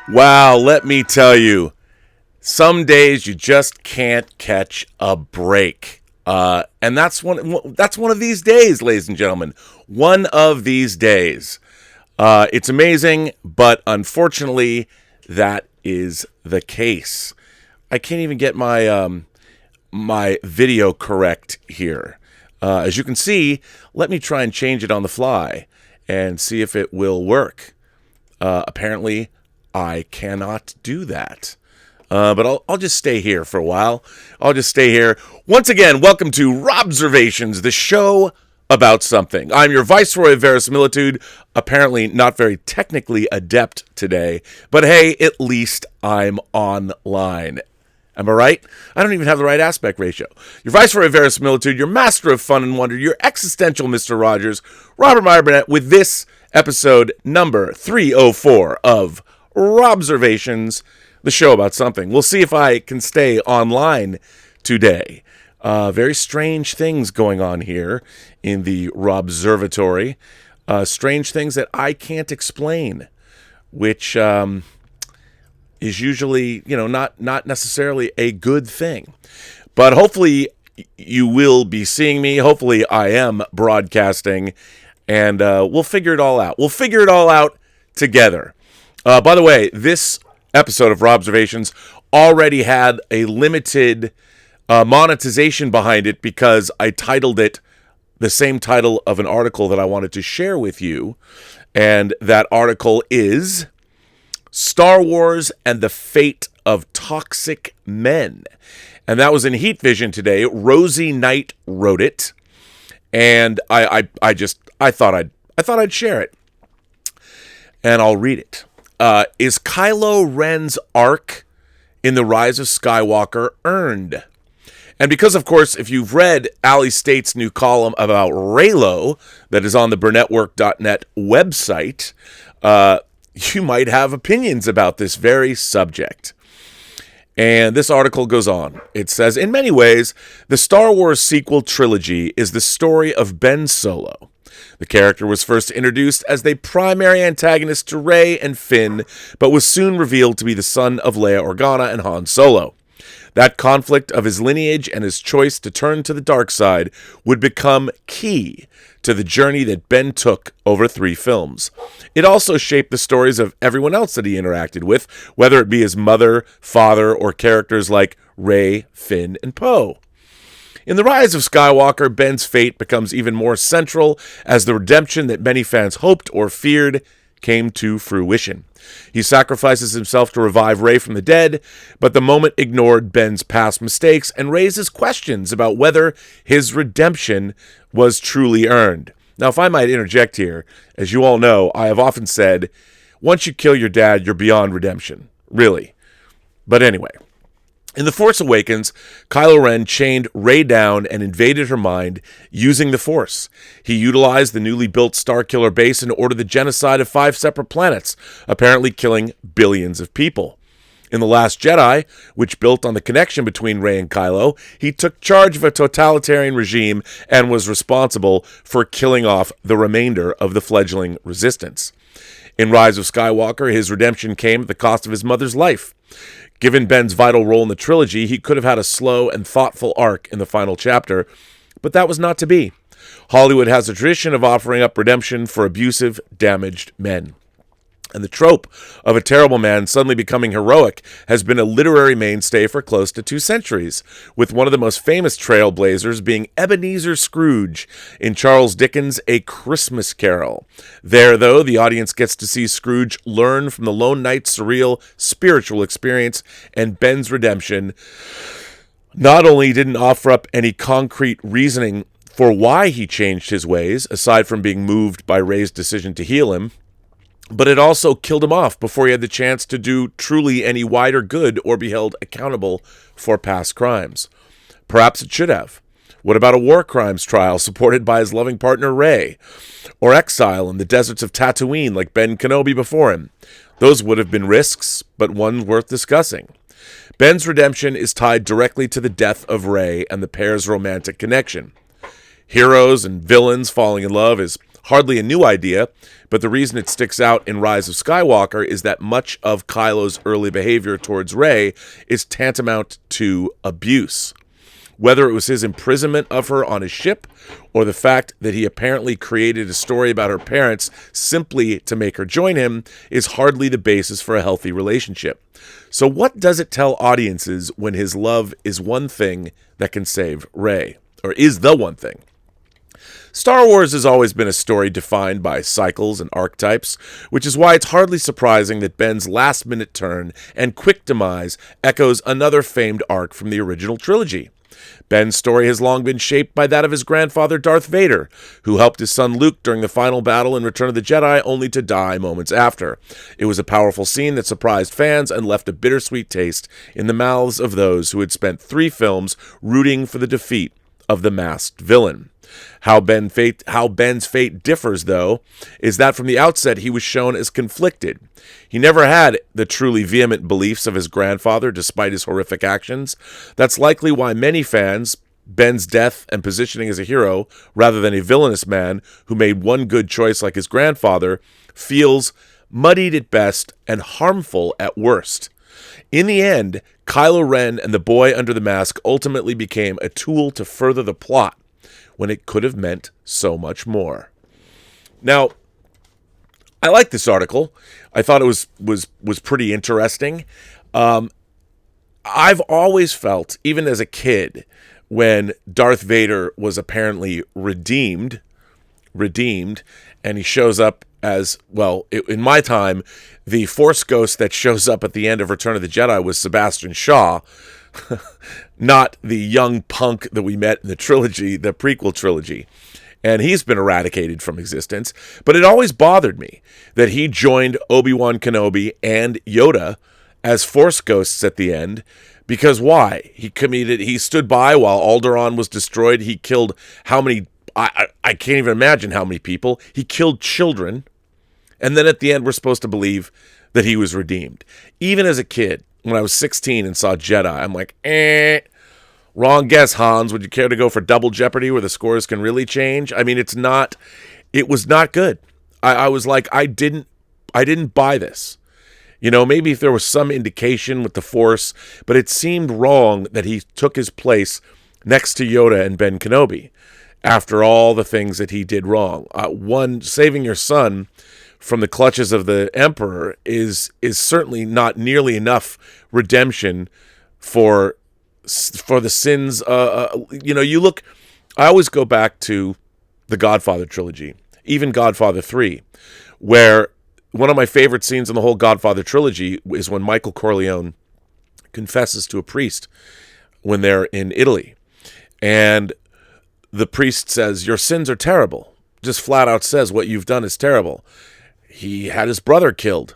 Wow, let me tell you, some days you just can't catch a break. And that's one of these days, ladies and gentlemen. One of these days. It's amazing, but unfortunately, that is the case. I can't even get my video correct here. As you can see, let me try and change it on the fly and see if it will work. Apparently, I cannot do that. But I'll just stay here for a while. I'll just stay here. Once again, welcome to Robservations, the show about something. I'm your Viceroy of Verisimilitude, apparently not very technically adept today, but hey, at least I'm online. Am I right? I don't even have the right aspect ratio. Your Viceroy of Verisimilitude, your master of fun and wonder, your existential Mr. Rogers, Robert Meyer Burnett, with this episode number 304 of Robservations, the show about something. We'll see if I can stay online today. Very strange things going on here in the Robservatory. Strange things that I can't explain, which is usually, not necessarily a good thing. But hopefully you will be seeing me. Hopefully I am broadcasting, and we'll figure it all out. We'll figure it all out together. By the way, this episode of Robservations already had a limited monetization behind it because I titled it the same title of an article that I wanted to share with you. And that article is Star Wars and the Fate of Toxic Men. And that was in Heat Vision today. Rosie Knight wrote it. And I thought I'd share it. And I'll read it. Is Kylo Ren's arc in The Rise of Skywalker earned? And because, of course, if you've read Ali State's new column about Reylo that is on the Burnettwork.net website, you might have opinions about this very subject. And this article goes on. It says, in many ways, the Star Wars sequel trilogy is the story of Ben Solo. The character was first introduced as the primary antagonist to Rey and Finn, but was soon revealed to be the son of Leia Organa and Han Solo. That conflict of his lineage and his choice to turn to the dark side would become key to the journey that Ben took over 3 films. It also shaped the stories of everyone else that he interacted with, whether it be his mother, father, or characters like Rey, Finn, and Poe. In The Rise of Skywalker, Ben's fate becomes even more central as the redemption that many fans hoped or feared came to fruition. He sacrifices himself to revive Rey from the dead, but the moment ignored Ben's past mistakes and raises questions about whether his redemption was truly earned. Now, if I might interject here, as you all know, I have often said, once you kill your dad, you're beyond redemption. Really. But anyway. In The Force Awakens, Kylo Ren chained Rey down and invaded her mind using the Force. He utilized the newly built Starkiller base and ordered the genocide of 5 separate planets, apparently killing billions of people. In The Last Jedi, which built on the connection between Rey and Kylo, he took charge of a totalitarian regime and was responsible for killing off the remainder of the fledgling resistance. In Rise of Skywalker, his redemption came at the cost of his mother's life. Given Ben's vital role in the trilogy, he could have had a slow and thoughtful arc in the final chapter, but that was not to be. Hollywood has a tradition of offering up redemption for abusive, damaged men. And the trope of a terrible man suddenly becoming heroic has been a literary mainstay for close to 2 centuries, with one of the most famous trailblazers being Ebenezer Scrooge in Charles Dickens' A Christmas Carol. There, though, the audience gets to see Scrooge learn from the lone knight's surreal spiritual experience, and Ben's redemption not only didn't offer up any concrete reasoning for why he changed his ways, aside from being moved by Rey's decision to heal him, but it also killed him off before he had the chance to do truly any wider good or be held accountable for past crimes. Perhaps it should have. What about a war crimes trial supported by his loving partner Rey? Or exile in the deserts of Tatooine like Ben Kenobi before him? Those would have been risks, but one worth discussing. Ben's redemption is tied directly to the death of Rey and the pair's romantic connection. Heroes and villains falling in love is Hardly a new idea, but the reason it sticks out in Rise of Skywalker is that much of Kylo's early behavior towards Rey is tantamount to abuse. Whether it was his imprisonment of her on his ship, or the fact that he apparently created a story about her parents simply to make her join him, is hardly the basis for a healthy relationship. So what does it tell audiences when his love is one thing that can save Rey, or is the one thing? Star Wars has always been a story defined by cycles and archetypes, which is why it's hardly surprising that Ben's last-minute turn and quick demise echoes another famed arc from the original trilogy. Ben's story has long been shaped by that of his grandfather Darth Vader, who helped his son Luke during the final battle in Return of the Jedi only to die moments after. It was a powerful scene that surprised fans and left a bittersweet taste in the mouths of those who had spent 3 films rooting for the defeat of the masked villain. How Ben's fate differs, though, is that from the outset he was shown as conflicted. He never had the truly vehement beliefs of his grandfather, despite his horrific actions. That's likely why many fans, Ben's death and positioning as a hero, rather than a villainous man who made one good choice like his grandfather, feels muddied at best and harmful at worst. In the end, Kylo Ren and the boy under the mask ultimately became a tool to further the plot, when it could have meant so much more. Now, I like this article. I thought it was pretty interesting. I've always felt, even as a kid, when Darth Vader was apparently redeemed, and he shows up as, well, in my time, the Force ghost that shows up at the end of Return of the Jedi was Sebastian Shaw, not the young punk that we met in the trilogy, the prequel trilogy. And he's been eradicated from existence. But it always bothered me that he joined Obi-Wan Kenobi and Yoda as Force ghosts at the end. Because why? He stood by while Alderaan was destroyed. He killed how many? I can't even imagine how many people. He killed children. And then at the end, we're supposed to believe that he was redeemed. Even as a kid, when I was 16 and saw Jedi, I'm like, wrong guess, Hans. Would you care to go for Double Jeopardy where the scores can really change? I mean, it was not good. I was like, I didn't buy this. You know, maybe if there was some indication with the Force, but it seemed wrong that he took his place next to Yoda and Ben Kenobi after all the things that he did wrong. One, saving your son from the clutches of the Emperor is certainly not nearly enough redemption for the sins. You look. I always go back to the Godfather trilogy, even Godfather 3, where one of my favorite scenes in the whole Godfather trilogy is when Michael Corleone confesses to a priest when they're in Italy, and the priest says, "Your sins are terrible." Just flat out says what you've done is terrible. He had his brother killed.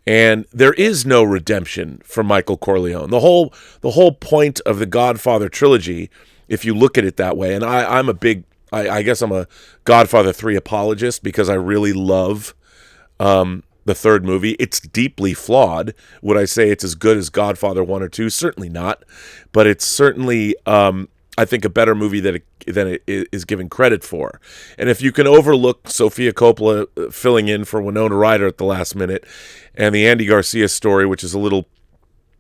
And there is no redemption for Michael Corleone. The whole point of the Godfather trilogy, if you look at it that way, and I guess I'm a Godfather 3 apologist because I really love the third movie. It's deeply flawed. Would I say it's as good as Godfather 1 or 2? Certainly not. But it's certainly, I think, a better movie than it is given credit for. And if you can overlook Sofia Coppola filling in for Winona Ryder at the last minute, and the Andy Garcia story, which is a little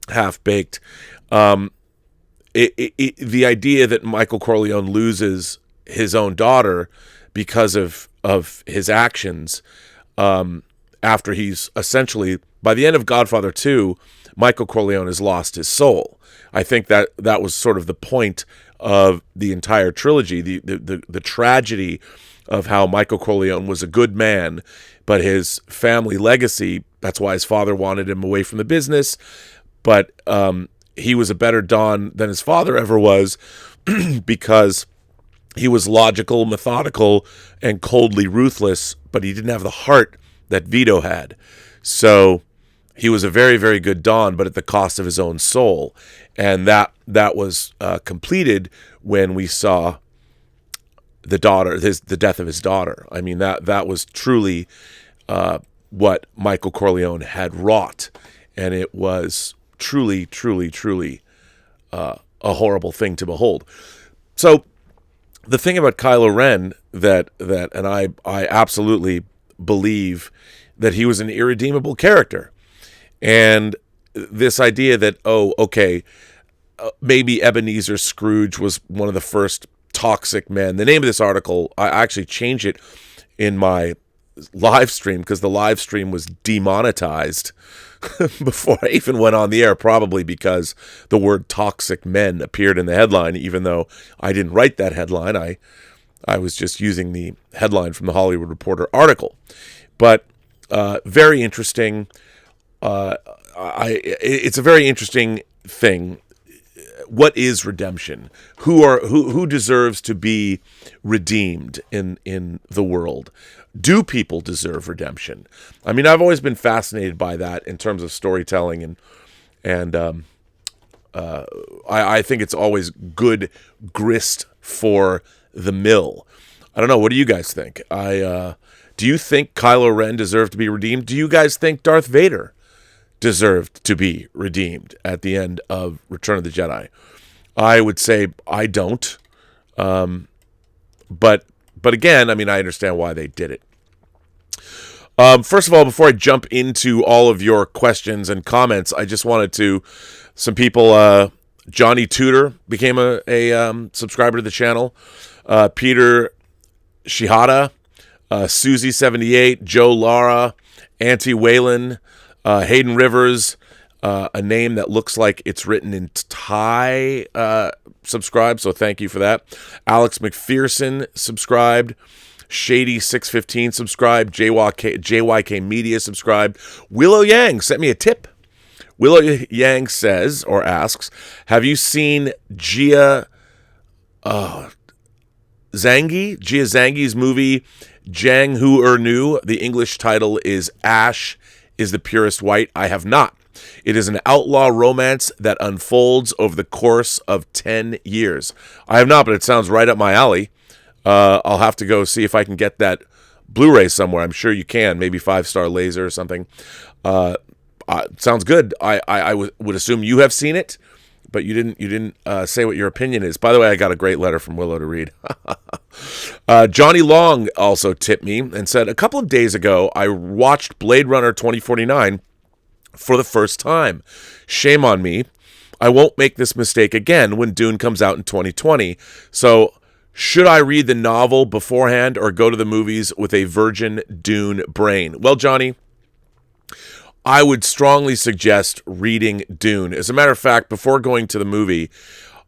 half-baked, the idea that Michael Corleone loses his own daughter because of his actions, after he's essentially, by the end of Godfather 2, Michael Corleone has lost his soul. I think that was sort of the point of the entire trilogy, the tragedy of how Michael Corleone was a good man, but his family legacy, that's why his father wanted him away from the business, but he was a better Don than his father ever was because he was logical, methodical, and coldly ruthless, but he didn't have the heart that Vito had. So he was a very, very good Don, but at the cost of his own soul. And that was completed when we saw the death of his daughter. I mean, that was truly what Michael Corleone had wrought, and it was truly, truly, truly a horrible thing to behold. So the thing about Kylo Ren and I absolutely believe that he was an irredeemable character. And this idea that, maybe Ebenezer Scrooge was one of the first toxic men. The name of this article, I actually changed it in my live stream because the live stream was demonetized before I even went on the air, probably because the word toxic men appeared in the headline, even though I didn't write that headline. I was just using the headline from the Hollywood Reporter article. But very interesting. It's a very interesting thing. What is redemption? Who deserves to be redeemed in the world? Do people deserve redemption? I mean, I've always been fascinated by that in terms of storytelling, and I think it's always good grist for the mill. I don't know. What do you guys think? Do you think Kylo Ren deserved to be redeemed? Do you guys think Darth Vader deserved to be redeemed at the end of Return of the Jedi? I would say I don't. But again, I mean, I understand why they did it. First of all, before I jump into all of your questions and comments, I just wanted to, some people, Johnny Tudor became a subscriber to the channel. Peter Shihada, Susie78, Joe Lara, Auntie Whalen, Hayden Rivers, a name that looks like it's written in Thai, subscribed, so thank you for that. Alex McPherson subscribed. Shady615 subscribed. JYK Media subscribed. Willow Yang sent me a tip. Willow Yang says, or asks, have you seen Gia Zhang's movie Jang Hu Er Nu? The English title is Ash is the Purest White. I have not. It is an outlaw romance that unfolds over the course of 10 years. I have not, but it sounds right up my alley. I'll have to go see if I can get that Blu-ray somewhere. I'm sure you can. Maybe 5-Star Laser or something. Sounds good. I would assume you have seen it, but you didn't say what your opinion is. By the way, I got a great letter from Willow to read. Johnny Long also tipped me and said, a couple of days ago, I watched Blade Runner 2049 for the first time. Shame on me. I won't make this mistake again when Dune comes out in 2020. So should I read the novel beforehand or go to the movies with a virgin Dune brain? Well, Johnny, I would strongly suggest reading Dune. As a matter of fact, before going to the movie,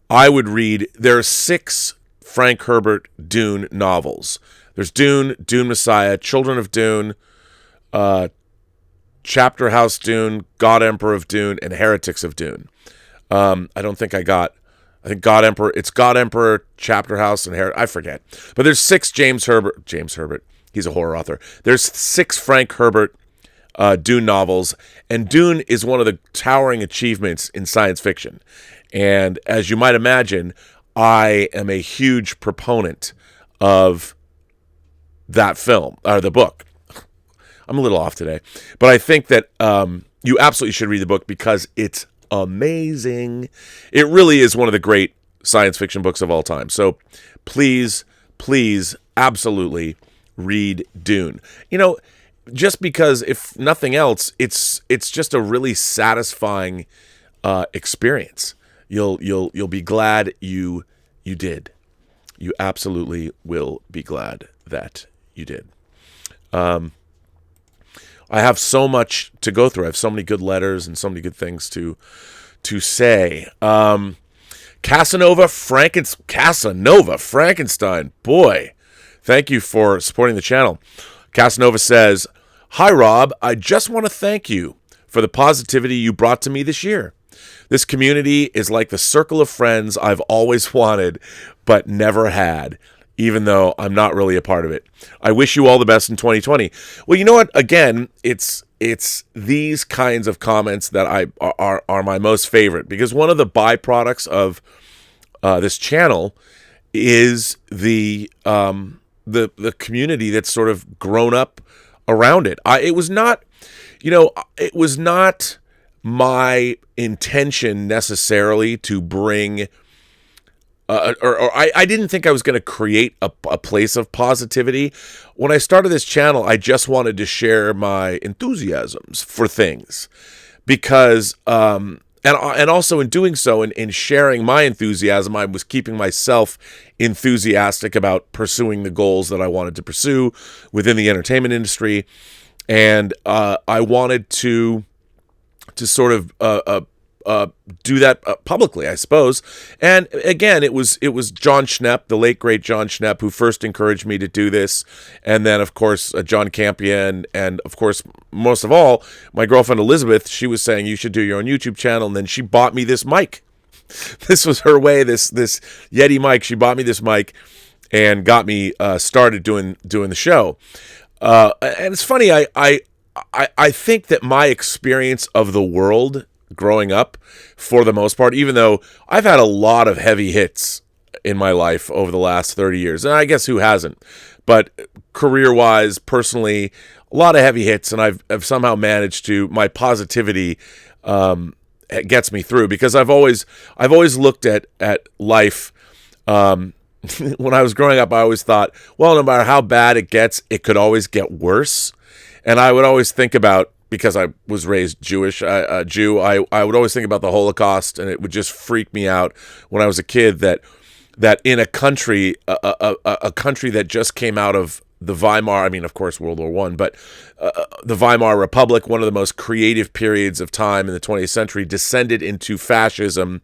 I would read, there are 6 Frank Herbert Dune novels. There's Dune, Dune Messiah, Children of Dune, Chapter House Dune, God Emperor of Dune, and Heretics of Dune. I think God Emperor, it's God Emperor, Chapter House, and I forget. But there's 6 James Herbert, he's a horror author. There's 6 Frank Herbert Dune novels, and Dune is one of the towering achievements in science fiction. And as you might imagine, I am a huge proponent of that film, or the book. I'm a little off today, but I think that you absolutely should read the book because it's amazing. It really is one of the great science fiction books of all time. So please, absolutely read Dune. You know, just because, if nothing else, it's just a really satisfying experience. You'll be glad you did. You absolutely will be glad that you did. I have so much to go through. I have so many good letters and so many good things to say. Casanova Frankenstein. Boy, thank you for supporting the channel. Casanova says, hi, Rob. I just want to thank you for the positivity you brought to me this year. This community is like the circle of friends I've always wanted, but never had, even though I'm not really a part of it. I wish you all the best in 2020. Well, you know what? Again, it's these kinds of comments that are my most favorite, because one of the byproducts of this channel is the community that's sort of grown up around it. It was not my intention necessarily to bring I didn't think I was going to create a place of positivity. When I started this channel, I just wanted to share my enthusiasms for things, because and also in doing so, in sharing my enthusiasm, I was keeping myself enthusiastic about pursuing the goals that I wanted to pursue within the entertainment industry, and I wanted to sort of do that publicly, I suppose. And again, it was John Schnepp, the late great John Schnepp, who first encouraged me to do this, and then of course John Campion, and of course most of all my girlfriend Elizabeth. She was saying you should do your own YouTube channel, and then she bought me this mic. This was her way. This Yeti mic. She bought me this mic and got me started doing the show. And it's funny. I think that my experience of the world growing up, for the most part, even though I've had a lot of heavy hits in my life over the last 30 years, and I guess who hasn't, but career-wise, personally, a lot of heavy hits, and I've somehow managed to, my positivity gets me through, because I've always looked at life. When I was growing up, I always thought, well, no matter how bad it gets, it could always get worse. And I would always think about, because I was raised Jewish, Jew, I would always think about the Holocaust, and it would just freak me out when I was a kid that in a country, a country that just came out of the Weimar, I mean, of course, World War I, but the Weimar Republic, one of the most creative periods of time in the 20th century, descended into fascism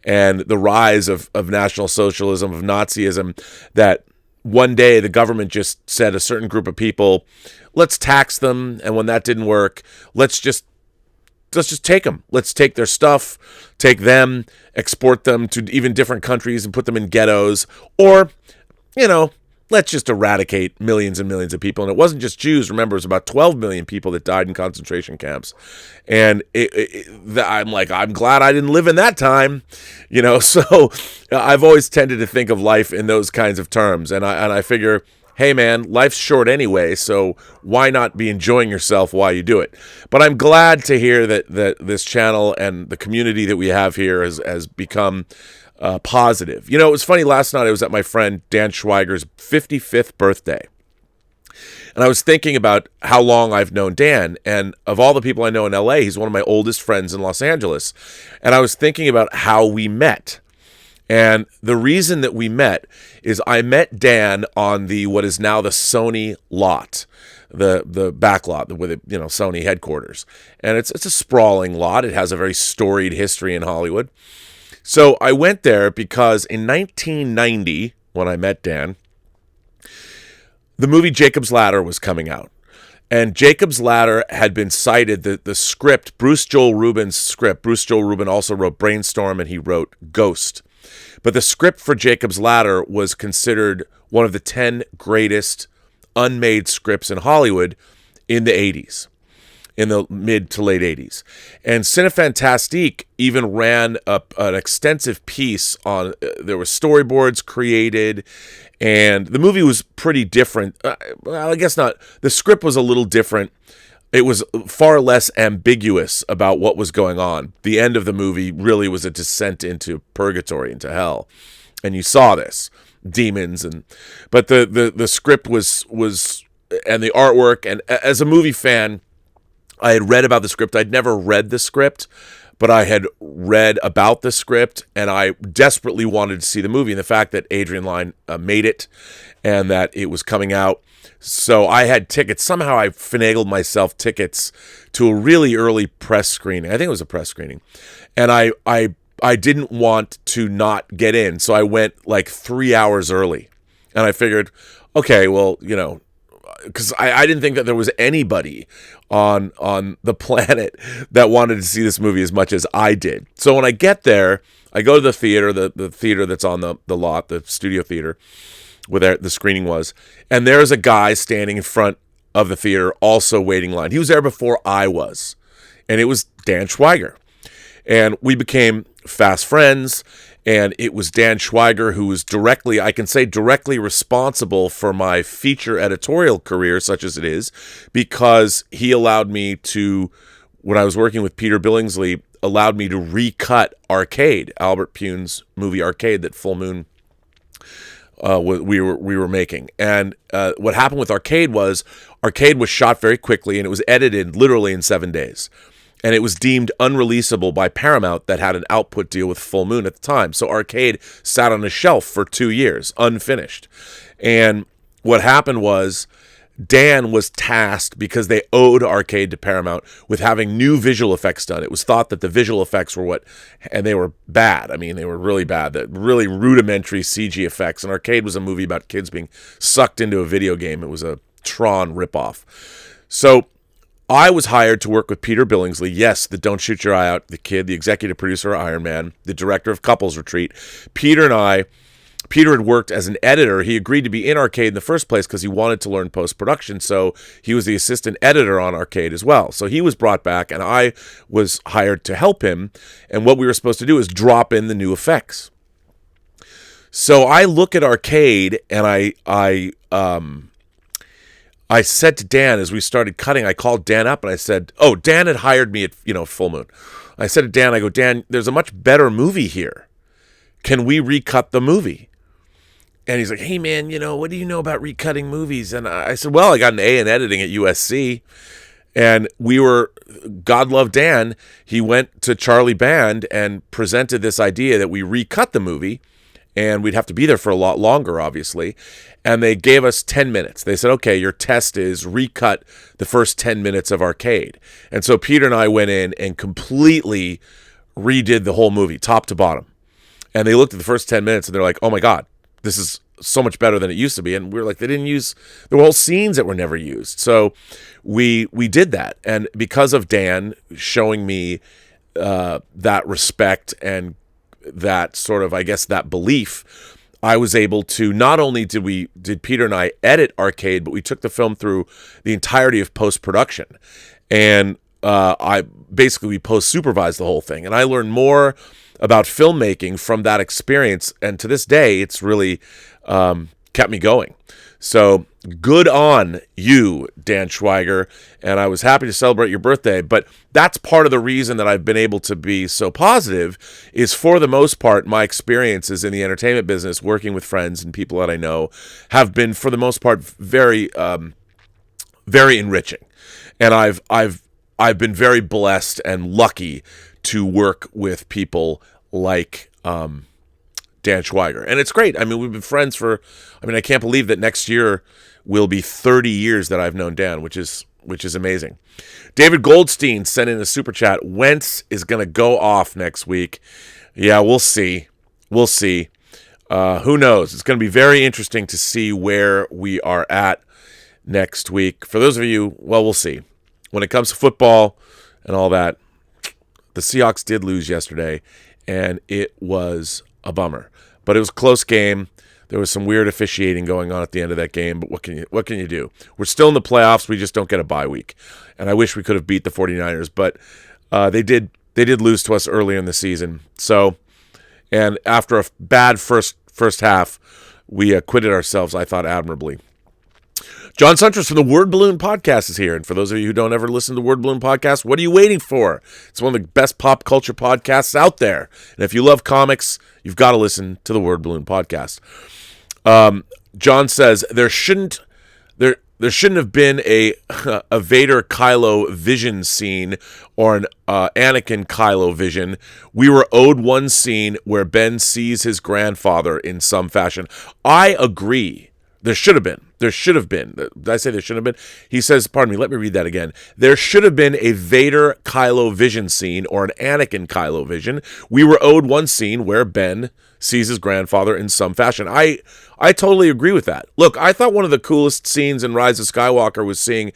and the rise of National Socialism, of Nazism, that one day the government just said a certain group of people, let's tax them, and when that didn't work, let's just take them. Let's take their stuff, take them, export them to even different countries and put them in ghettos, or, let's just eradicate millions and millions of people. And it wasn't just Jews. Remember, it was about 12 million people that died in concentration camps. And I'm like, I'm glad I didn't live in that time, So I've always tended to think of life in those kinds of terms. And I figure, hey man, life's short anyway, so why not be enjoying yourself while you do it? But I'm glad to hear that this channel and the community that we have here has become positive. It was funny, last night I was at my friend Dan Schweiger's 55th birthday. And I was thinking about how long I've known Dan, and of all the people I know in LA, he's one of my oldest friends in Los Angeles. And I was thinking about how we met. And the reason that we met is I met Dan on what is now the Sony lot, the back lot with Sony headquarters. And it's a sprawling lot. It has a very storied history in Hollywood. So I went there because in 1990, when I met Dan, the movie Jacob's Ladder was coming out. And Jacob's Ladder had been cited, the script, Bruce Joel Rubin's script. Bruce Joel Rubin also wrote Brainstorm, and he wrote Ghost. But the script for Jacob's Ladder was considered one of the 10 greatest unmade scripts in Hollywood in the 80s, in the mid to late 80s. And Cinefantastique even ran an extensive piece on, there were storyboards created, and the movie was pretty different. Well, I guess not. The script was a little different. It was far less ambiguous about what was going on. The end of the movie really was a descent into purgatory, into hell. And you saw this. Demons. But the script was and the artwork, and as a movie fan, I had read about the script. I'd never read the script, but I had read about the script, and I desperately wanted to see the movie. And the fact that Adrian Lyne made it, and that it was coming out. So I had tickets. Somehow I finagled myself tickets to a really early press screening. I think it was a press screening. And I didn't want to not get in. So I went like 3 hours early. And I figured, okay, well, because I didn't think that there was anybody on the planet that wanted to see this movie as much as I did. So when I get there, I go to the theater, the theater that's on the lot, the studio theater, where the screening was, and there's a guy standing in front of the theater also waiting line. He was there before I was, and it was Dan Schweiger. And we became fast friends, and it was Dan Schweiger who was directly responsible for my feature editorial career, such as it is, because he allowed me to, when I was working with Peter Billingsley, allowed me to recut Arcade, Albert Pune's movie Arcade that Full Moon we were making. And what happened with Arcade was shot very quickly, and it was edited literally in 7 days. And it was deemed unreleasable by Paramount that had an output deal with Full Moon at the time. So Arcade sat on a shelf for 2 years, unfinished. And what happened was Dan was tasked, because they owed Arcade to Paramount, with having new visual effects done. It was thought that the visual effects were and they were bad. I mean, they were really bad, that really rudimentary CG effects. And Arcade was a movie about kids being sucked into a video game. It was a Tron ripoff. So I was hired to work with Peter Billingsley, yes, the Don't Shoot Your Eye Out, the kid, the executive producer of Iron Man, the director of Couples Retreat. Peter had worked as an editor. He agreed to be in Arcade in the first place because he wanted to learn post-production, so he was the assistant editor on Arcade as well. So he was brought back, and I was hired to help him, and what we were supposed to do is drop in the new effects. So I look at Arcade, and I said to Dan, as we started cutting, I called Dan up and I said, Dan had hired me at, Full Moon. I said to Dan, I go, Dan, there's a much better movie here. Can we recut the movie? And he's like, hey man, what do you know about recutting movies? And I said, well, I got an A in editing at USC. And God love Dan, he went to Charlie Band and presented this idea that we recut the movie, and we'd have to be there for a lot longer, obviously. And they gave us 10 minutes. They said, okay, your test is recut the first 10 minutes of Arcade. And so Peter and I went in and completely redid the whole movie, top to bottom. And they looked at the first 10 minutes and they're like, oh my God, this is so much better than it used to be. And we were like, there were whole scenes that were never used. So we did that. And because of Dan showing me that respect and that sort of, I guess, that belief, I was able to, not only did Peter and I edit Arcade, but we took the film through the entirety of post-production. And we post-supervised the whole thing. And I learned more about filmmaking from that experience. And to this day, it's really kept me going. So good on you, Dan Schweiger. And I was happy to celebrate your birthday. But that's part of the reason that I've been able to be so positive is, for the most part, my experiences in the entertainment business, working with friends and people that I know, have been, for the most part, very, very enriching. And I've been very blessed and lucky to work with people like Dan Schweiger. And it's great. I mean, we've been friends I can't believe that next year will be 30 years that I've known Dan, which is amazing. David Goldstein sent in a super chat. Wentz is going to go off next week. Yeah, we'll see. We'll see. Who knows? It's going to be very interesting to see where we are at next week. For those of you, well, we'll see. When it comes to football and all that, the Seahawks did lose yesterday, and it was a bummer. But it was a close game. There was some weird officiating going on at the end of that game, but what can you do? We're still in the playoffs. We just don't get a bye week. And I wish we could have beat the 49ers, but they did lose to us early in the season. So, and after a bad first half, we acquitted ourselves, I thought, admirably. John Suntress from the Word Balloon Podcast is here. And for those of you who don't ever listen to the Word Balloon Podcast, what are you waiting for? It's one of the best pop culture podcasts out there. And if you love comics, you've got to listen to the Word Balloon Podcast. John says there shouldn't have been a Vader Kylo Vision scene or an Anakin Kylo Vision. We were owed one scene where Ben sees his grandfather in some fashion. I agree. There should have been. Did I say there should have been? He says, pardon me, let me read that again. There should have been a Vader Kylo Vision scene or an Anakin Kylo Vision. We were owed one scene where Ben sees his grandfather in some fashion. I totally agree with that. Look, I thought one of the coolest scenes in Rise of Skywalker was seeing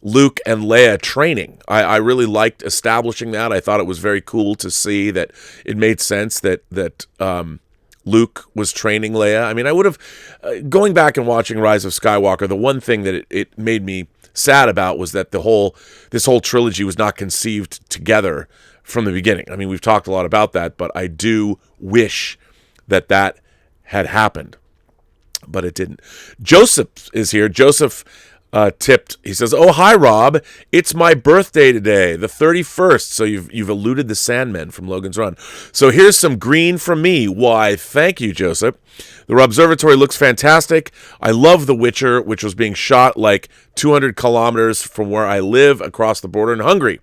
Luke and Leia training. I really liked establishing that. I thought it was very cool to see that it made sense that Luke was training Leia. I mean, I would have, going back and watching Rise of Skywalker, the one thing that it made me sad about was that this whole trilogy was not conceived together from the beginning. I mean, we've talked a lot about that, but I do wish that had happened, but it didn't. Joseph is here. Joseph tipped. He says, "Oh, hi, Rob. It's my birthday today, the 31st. So you've eluded the Sandmen from Logan's Run. So here's some green from me. Why, thank you, Joseph. The Robservatory looks fantastic. I love The Witcher, which was being shot like 200 kilometers from where I live across the border in Hungary.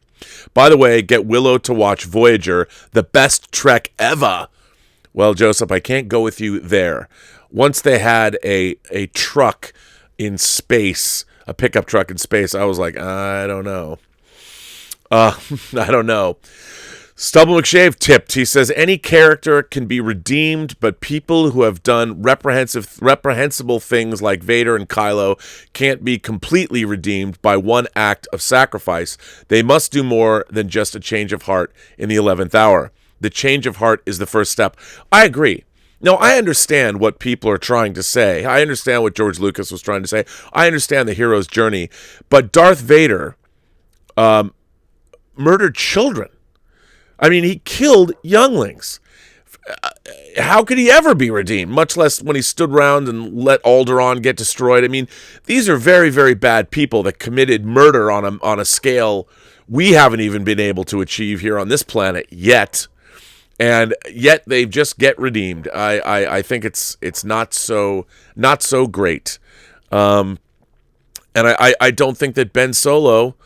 By the way, get Willow to watch Voyager, the best Trek ever." Well, Joseph, I can't go with you there. Once they had a truck in space, a pickup truck in space, I was like, I don't know. I don't know. Stubble McShave tipped. He says, any character can be redeemed, but people who have done reprehensible things like Vader and Kylo can't be completely redeemed by one act of sacrifice. They must do more than just a change of heart in the 11th hour. The change of heart is the first step. I agree. No, I understand what people are trying to say. I understand what George Lucas was trying to say. I understand the hero's journey. But Darth Vader murdered children. I mean, he killed younglings. How could he ever be redeemed? Much less when he stood around and let Alderaan get destroyed. I mean, these are very, very bad people that committed murder on a scale we haven't even been able to achieve here on this planet yet. And yet they just get redeemed. I think it's not so great. And I don't think that Ben Solo.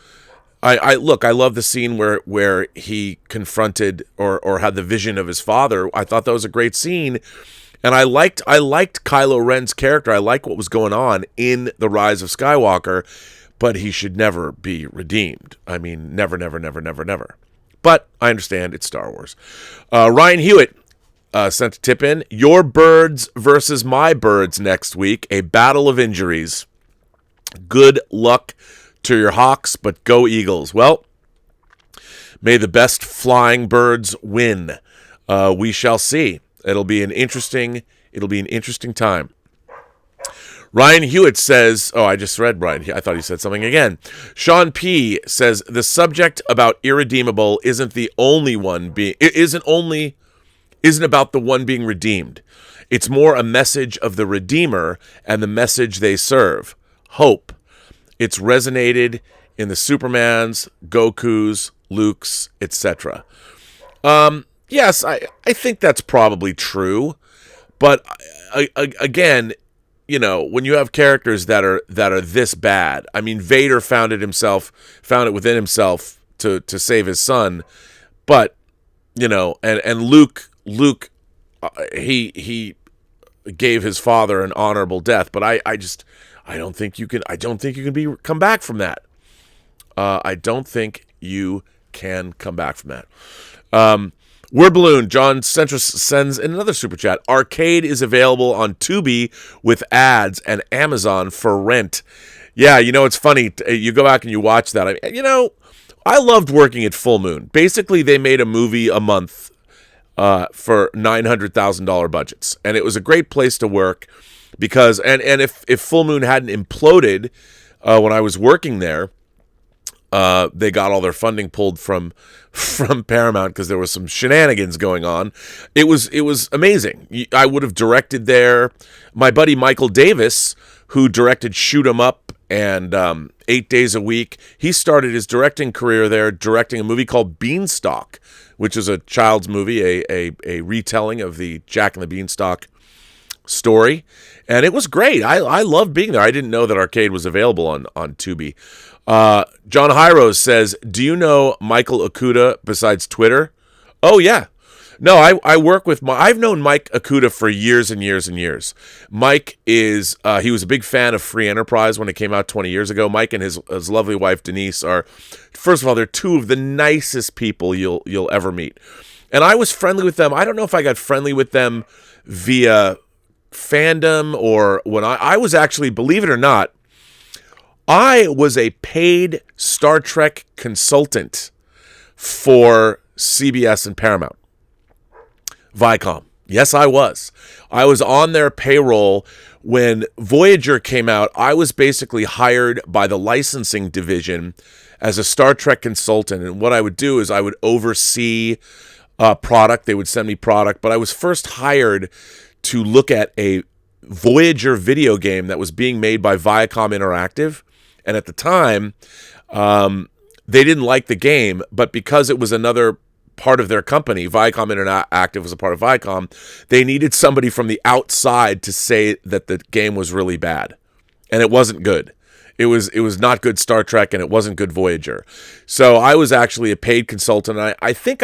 I love the scene where he confronted or had the vision of his father. I thought that was a great scene, and I liked Kylo Ren's character. I like what was going on in The Rise of Skywalker, but he should never be redeemed. I mean, never, never, never, never, never. But I understand it's Star Wars. Ryan Hewitt sent a tip in. Your birds versus my birds next week. A battle of injuries. Good luck to your Hawks, but go Eagles. Well, may the best flying birds win. We shall see. It'll be an interesting time. Ryan Hewitt says, I just read Ryan. I thought he said something again. Sean P says the subject about irredeemable isn't about the one being redeemed. It's more a message of the Redeemer and the message they serve. Hope. It's resonated in the Supermans, Gokus, Lukes, etc. Yes, I think that's probably true. But again, you know, when you have characters that are this bad, I mean, Vader found it within himself to save his son, but you know, and Luke, he gave his father an honorable death, but I don't think you can come back from that. I don't think you can come back from that. We're Balloon. John Centris sends in another super chat. Arcade is available on Tubi with ads and Amazon for rent. Yeah, you know, it's funny. You go back and you watch that. I loved working at Full Moon. Basically, they made a movie a month for $900,000 budgets. And it was a great place to work because, and if Full Moon hadn't imploded when I was working there, they got all their funding pulled from Paramount because there was some shenanigans going on. It was amazing. I would have directed there. My buddy Michael Davis, who directed Shoot 'Em Up and 8 Days a Week, he started his directing career there, directing a movie called Beanstalk, which is a child's movie, a retelling of the Jack and the Beanstalk story, and it was great. I loved being there. I didn't know that Arcade was available on Tubi. John Hyros says, do you know Michael Okuda besides Twitter? Oh, yeah. No, I work with I've known Mike Okuda for years and years and years. Mike is, he was a big fan of Free Enterprise when it came out 20 years ago. Mike and his lovely wife, Denise, are, first of all, they're two of the nicest people you'll ever meet. And I was friendly with them. I don't know if I got friendly with them via fandom or when I was actually, believe it or not, I was a paid Star Trek consultant for CBS and Paramount. Viacom. Yes, I was. I was on their payroll when Voyager came out. I was basically hired by the licensing division as a Star Trek consultant. And what I would do is I would oversee product. They would send me product. But I was first hired to look at a Voyager video game that was being made by Viacom Interactive. And at the time, they didn't like the game, but because it was another part of their company, Viacom Interactive was a part of Viacom, they needed somebody from the outside to say that the game was really bad. And it wasn't good. It was not good Star Trek, and it wasn't good Voyager. So I was actually a paid consultant. I think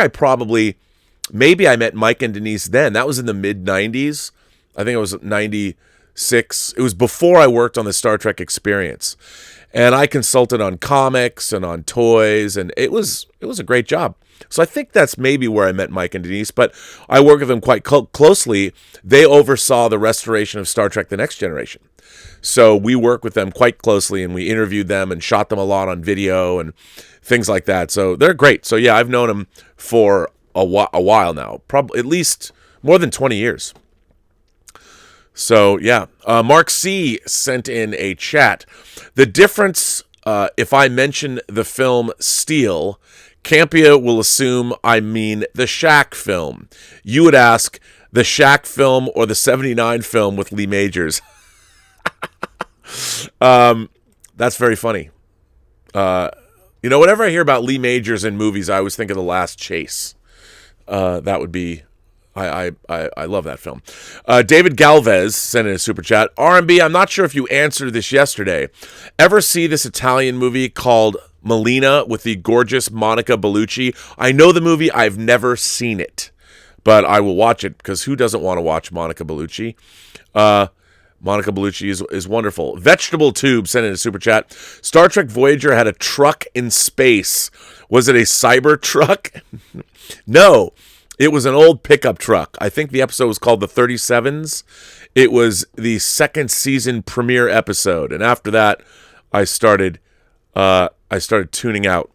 maybe I met Mike and Denise then. That was in the mid-90s. I think it was 96. It was before I worked on the Star Trek Experience. And I consulted on comics and on toys, and it was a great job. So I think that's maybe where I met Mike and Denise, but I worked with them quite closely. They oversaw the restoration of Star Trek The Next Generation. So we worked with them quite closely, and we interviewed them and shot them a lot on video and things like that. So they're great. So yeah, I've known them for a while now, probably at least more than 20 years. So yeah, Mark C. sent in a chat. The difference, if I mention the film Steel, Campia will assume I mean the Shaq film. You would ask, the Shaq film or the 79 film with Lee Majors? That's very funny. Whenever I hear about Lee Majors in movies, I always think of The Last Chase. That would be... I love that film. David Galvez sent in a super chat. R&B, I'm not sure if you answered this yesterday. Ever see this Italian movie called Melina with the gorgeous Monica Bellucci? I know the movie. I've never seen it, but I will watch it because who doesn't want to watch Monica Bellucci? Monica Bellucci is wonderful. Vegetable Tube sent in a super chat. Star Trek Voyager had a truck in space. Was it a cyber truck? No. It was an old pickup truck. I think the episode was called The 37s. It was the second season premiere episode, and after that, I started tuning out.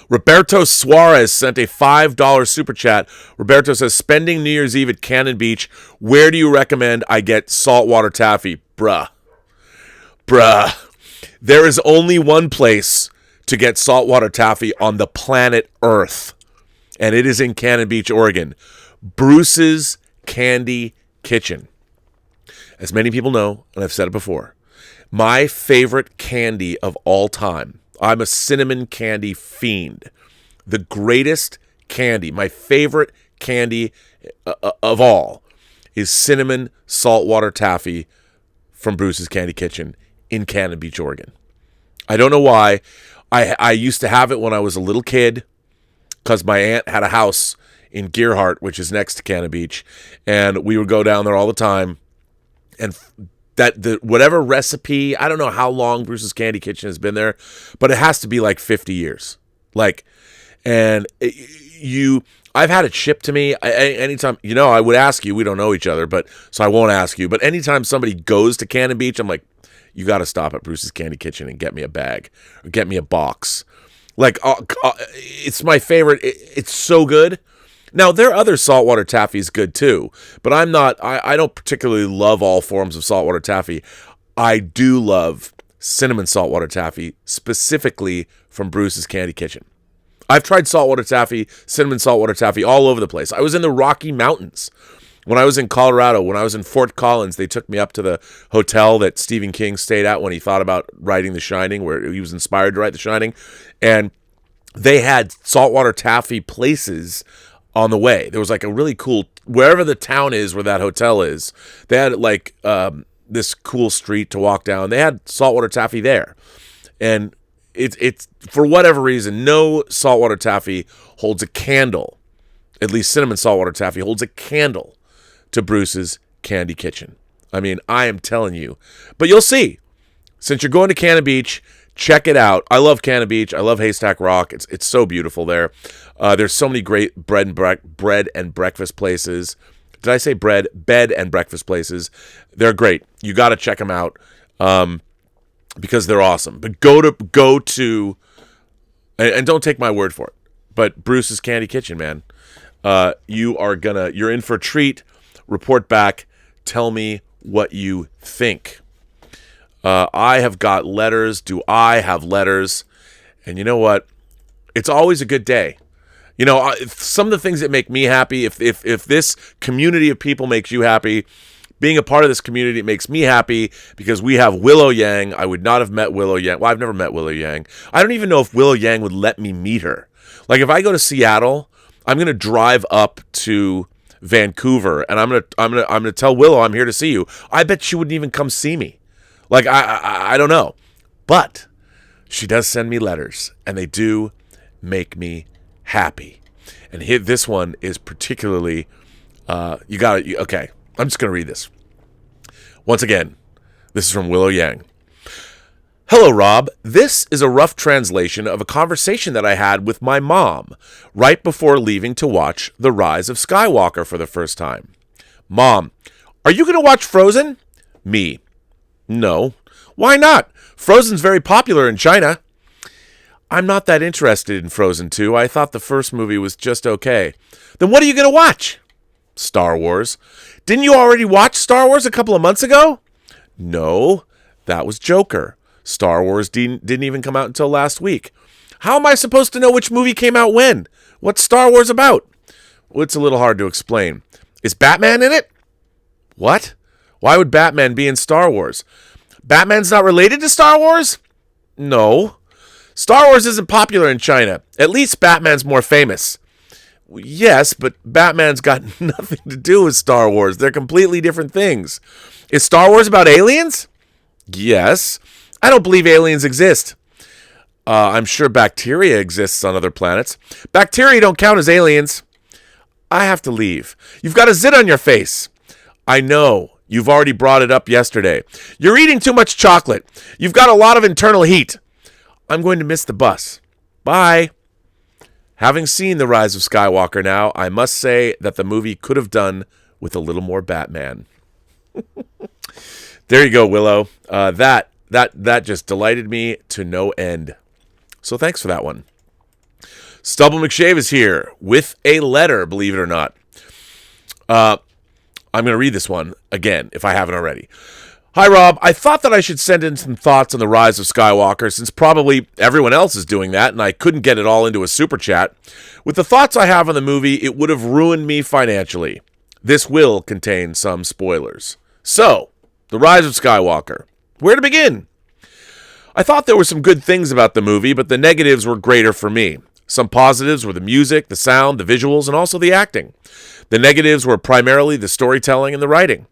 Roberto Suarez sent a $5 super chat. Roberto says, spending New Year's Eve at Cannon Beach, where do you recommend I get saltwater taffy? Bruh. There is only one place to get saltwater taffy on the planet Earth, and it is in Cannon Beach, Oregon. Bruce's Candy Kitchen. As many people know, and I've said it before, my favorite candy of all time. I'm a cinnamon candy fiend. The greatest candy, my favorite candy of all, is cinnamon saltwater taffy from Bruce's Candy Kitchen in Cannon Beach, Oregon. I don't know why. I used to have it when I was a little kid because my aunt had a house in Gearhart, which is next to Cannon Beach, and we would go down there all the time. And whatever recipe, I don't know how long Bruce's Candy Kitchen has been there, but it has to be like 50 years. I've had it shipped to me anytime. I would ask you. We don't know each other, so I won't ask you. But anytime somebody goes to Cannon Beach, I'm like, you got to stop at Bruce's Candy Kitchen and get me a bag or get me a box. It's my favorite. It's so good. Now, there are other saltwater taffies good too, but I don't particularly love all forms of saltwater taffy. I do love cinnamon saltwater taffy, specifically from Bruce's Candy Kitchen. I've tried saltwater taffy, cinnamon saltwater taffy all over the place. I was in the Rocky Mountains. When I was in Colorado, when I was in Fort Collins, they took me up to the hotel that Stephen King stayed at when he thought about writing The Shining, where he was inspired to write The Shining. And they had saltwater taffy places on the way. There was like a really cool, wherever the town is where that hotel is, they had this cool street to walk down. They had saltwater taffy there. And it's for whatever reason, no saltwater taffy holds a candle. At least cinnamon saltwater taffy holds a candle to Bruce's Candy Kitchen. I mean, I am telling you. But you'll see. Since you're going to Cannon Beach, check it out. I love Cannon Beach. I love Haystack Rock. It's so beautiful there. There's so many great bread and breakfast places. Did I say bread? Bed and breakfast places. They're great. You got to check them out because they're awesome. But go to, and don't take my word for it, but Bruce's Candy Kitchen, man. You're in for a treat. Report back. Tell me what you think. I have got letters. Do I have letters? And you know what? It's always a good day. Some of the things that make me happy, if this community of people makes you happy, being a part of this community, it makes me happy because we have Willow Yang. I would not have met Willow Yang. Well, I've never met Willow Yang. I don't even know if Willow Yang would let me meet her. Like, if I go to Seattle, I'm going to drive up to Vancouver, and I'm gonna tell Willow I'm here to see you. I bet she wouldn't even come see me. Like, I don't know. But she does send me letters, and they do make me happy. And this one is particularly, okay, I'm just going to read this. Once again, this is from Willow Yang. Hello, Rob. This is a rough translation of a conversation that I had with my mom right before leaving to watch The Rise of Skywalker for the first time. Mom, are you going to watch Frozen? Me. No. Why not? Frozen's very popular in China. I'm not that interested in Frozen 2. I thought the first movie was just okay. Then what are you going to watch? Star Wars. Didn't you already watch Star Wars a couple of months ago? No, that was Joker. Star Wars didn't even come out until last week. How am I supposed to know which movie came out when? What's Star Wars about? Well, it's a little hard to explain. Is Batman in it? What? Why would Batman be in Star Wars? Batman's not related to Star Wars? No. Star Wars isn't popular in China. At least Batman's more famous. Yes, but Batman's got nothing to do with Star Wars. They're completely different things. Is Star Wars about aliens? Yes. I don't believe aliens exist. I'm sure bacteria exists on other planets. Bacteria don't count as aliens. I have to leave. You've got a zit on your face. I know. You've already brought it up yesterday. You're eating too much chocolate. You've got a lot of internal heat. I'm going to miss the bus. Bye. Having seen The Rise of Skywalker now, I must say that the movie could have done with a little more Batman. There you go, Willow. That just delighted me to no end. So thanks for that one. Stubble McShave is here with a letter, believe it or not. I'm going to read this one again, if I haven't already. Hi, Rob. I thought that I should send in some thoughts on The Rise of Skywalker, since probably everyone else is doing that, and I couldn't get it all into a super chat. With the thoughts I have on the movie, it would have ruined me financially. This will contain some spoilers. So, The Rise of Skywalker. Where to begin? I thought there were some good things about the movie, but the negatives were greater for me. Some positives were the music, the sound, the visuals, and also the acting. The negatives were primarily the storytelling and the writing.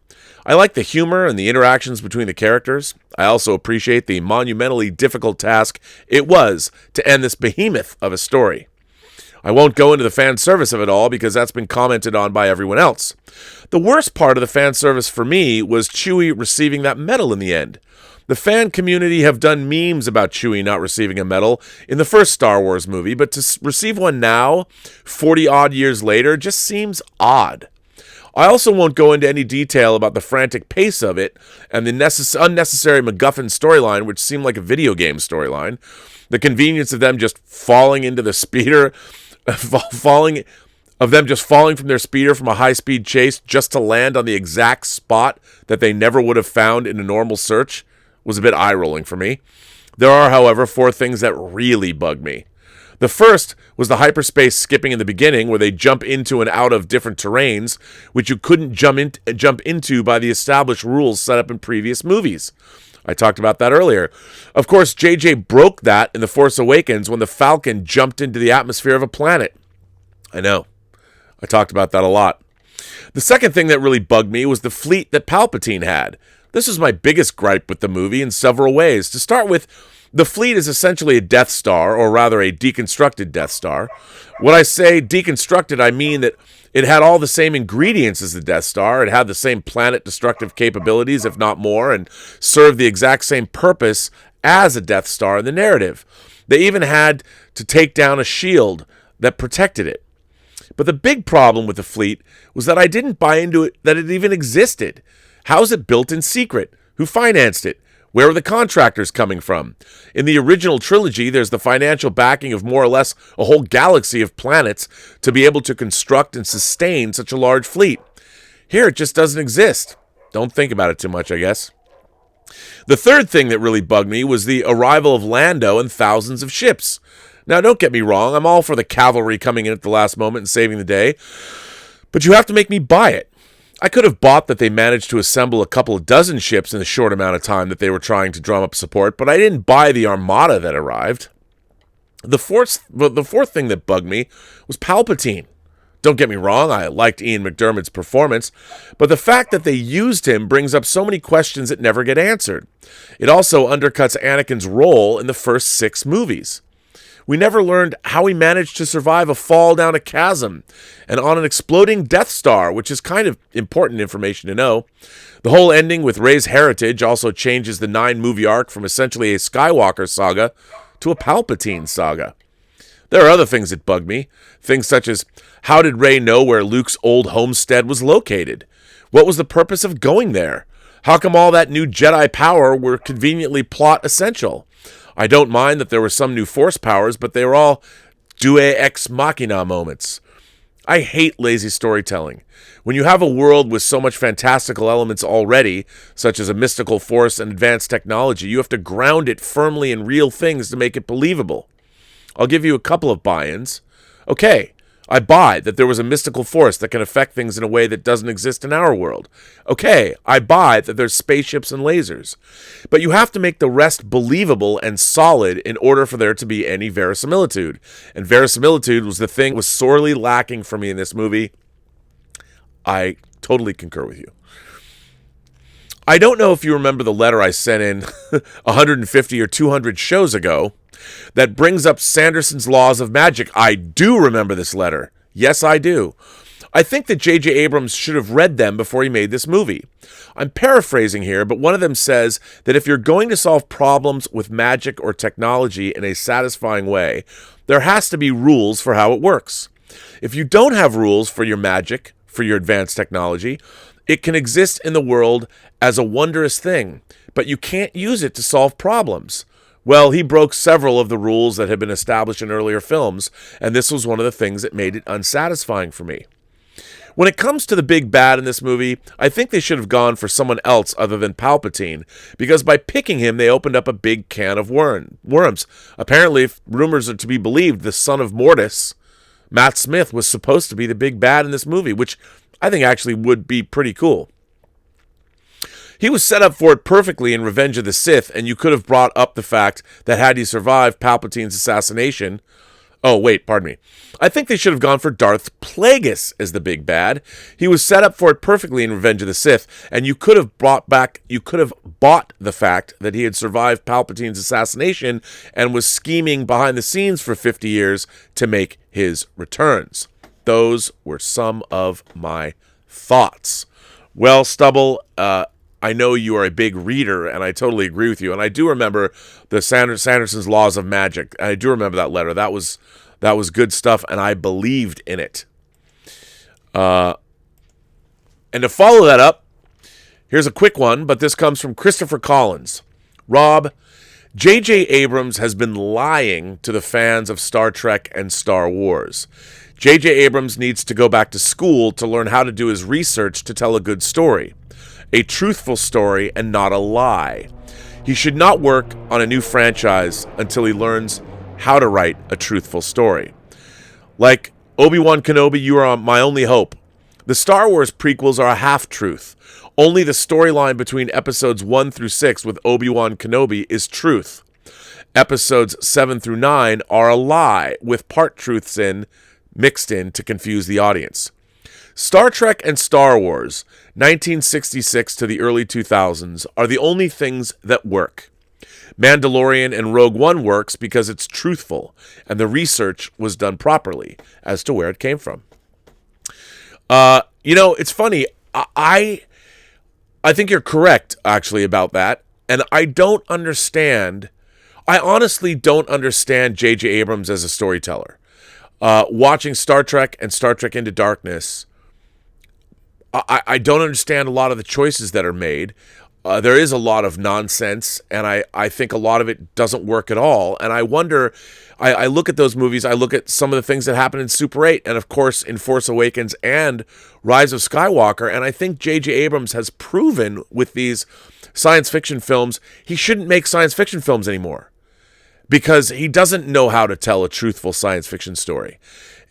I like the humor and the interactions between the characters. I also appreciate the monumentally difficult task it was to end this behemoth of a story. I won't go into the fan service of it all because that's been commented on by everyone else. The worst part of the fan service for me was Chewie receiving that medal in the end. The fan community have done memes about Chewie not receiving a medal in the first Star Wars movie, but to receive one now, 40-odd years later, just seems odd. I also won't go into any detail about the frantic pace of it and the unnecessary MacGuffin storyline, which seemed like a video game storyline. The convenience of them just falling into the speeder, falling from their speeder from a high-speed chase just to land on the exact spot that they never would have found in a normal search was a bit eye-rolling for me. There are, however, 4 things that really bug me. The first was the hyperspace skipping in the beginning, where they jump into and out of different terrains, which you couldn't jump into by the established rules set up in previous movies. I talked about that earlier. Of course, JJ broke that in The Force Awakens when the Falcon jumped into the atmosphere of a planet. I know. I talked about that a lot. The second thing that really bugged me was the fleet that Palpatine had. This was my biggest gripe with the movie in several ways. To start with, the fleet is essentially a Death Star, or rather a deconstructed Death Star. When I say deconstructed, I mean that it had all the same ingredients as the Death Star. It had the same planet-destructive capabilities, if not more, and served the exact same purpose as a Death Star in the narrative. They even had to take down a shield that protected it. But the big problem with the fleet was that I didn't buy into it, that it even existed. How is it built in secret? Who financed it? Where are the contractors coming from? In the original trilogy, there's the financial backing of more or less a whole galaxy of planets to be able to construct and sustain such a large fleet. Here, it just doesn't exist. Don't think about it too much, I guess. The third thing that really bugged me was the arrival of Lando and thousands of ships. Now, don't get me wrong, I'm all for the cavalry coming in at the last moment and saving the day, but you have to make me buy it. I could have bought that they managed to assemble a couple of dozen ships in the short amount of time that they were trying to drum up support, but I didn't buy the armada that arrived. The fourth thing that bugged me was Palpatine. Don't get me wrong, I liked Ian McDiarmid's performance, but the fact that they used him brings up so many questions that never get answered. It also undercuts Anakin's role in the first 6 movies. We never learned how he managed to survive a fall down a chasm and on an exploding Death Star, which is kind of important information to know. The whole ending with Rey's heritage also changes the 9-movie arc from essentially a Skywalker saga to a Palpatine saga. There are other things that bug me. Things such as, how did Rey know where Luke's old homestead was located? What was the purpose of going there? How come all that new Jedi power were conveniently plot essential? I don't mind that there were some new Force powers, but they were all Deus ex machina moments. I hate lazy storytelling. When you have a world with so much fantastical elements already, such as a mystical force and advanced technology, you have to ground it firmly in real things to make it believable. I'll give you a couple of buy-ins. Okay, I buy that there was a mystical force that can affect things in a way that doesn't exist in our world. Okay, I buy that there's spaceships and lasers. But you have to make the rest believable and solid in order for there to be any verisimilitude. And verisimilitude was the thing that was sorely lacking for me in this movie. I totally concur with you. I don't know if you remember the letter I sent in 150 or 200 shows ago that brings up Sanderson's laws of magic. I do remember this letter. Yes, I do. I think that J.J. Abrams should have read them before he made this movie. I'm paraphrasing here, but one of them says that if you're going to solve problems with magic or technology in a satisfying way, there has to be rules for how it works. If you don't have rules for your magic, for your advanced technology, it can exist in the world as a wondrous thing, but you can't use it to solve problems. Well, he broke several of the rules that had been established in earlier films, and this was one of the things that made it unsatisfying for me. When it comes to the big bad in this movie, I think they should have gone for someone else other than Palpatine, because by picking him, they opened up a big can of worms. Apparently, if rumors are to be believed, the son of Mortis, Matt Smith, was supposed to be the big bad in this movie, which I think actually would be pretty cool. He was set up for it perfectly in Revenge of the Sith, and you could have brought up the fact that had he survived Palpatine's assassination... Oh, wait, pardon me. I think they should have gone for Darth Plagueis as the big bad. He was set up for it perfectly in Revenge of the Sith, and you could have bought the fact that he had survived Palpatine's assassination and was scheming behind the scenes for 50 years to make his returns. Those were some of my thoughts. Well, Stubble, I know you are a big reader, and I totally agree with you. And I do remember the Sanderson's Laws of Magic. I do remember that letter. That was good stuff, and I believed in it. And to follow that up, here's a quick one, but this comes from Christopher Collins. Rob, J.J. Abrams has been lying to the fans of Star Trek and Star Wars. J.J. Abrams needs to go back to school to learn how to do his research to tell a good story. A truthful story and not a lie. He should not work on a new franchise until he learns how to write a truthful story. Like Obi-Wan Kenobi, you are my only hope. The Star Wars prequels are a half-truth. Only the storyline between episodes 1 through 6 with Obi-Wan Kenobi is truth. Episodes 7 through 9 are a lie, with part truths mixed in to confuse the audience. Star Trek and Star Wars, 1966 to the early 2000s, are the only things that work. Mandalorian and Rogue One works because it's truthful, and the research was done properly as to where it came from. It's funny. I think you're correct, actually, about that, and I honestly don't understand J.J. Abrams as a storyteller. Watching Star Trek and Star Trek Into Darkness, I don't understand a lot of the choices that are made. There is a lot of nonsense, and I think a lot of it doesn't work at all. And I wonder, I look at those movies, I look at some of the things that happen in Super 8, and of course in Force Awakens and Rise of Skywalker, and I think J.J. Abrams has proven with these science fiction films, he shouldn't make science fiction films anymore, because he doesn't know how to tell a truthful science fiction story.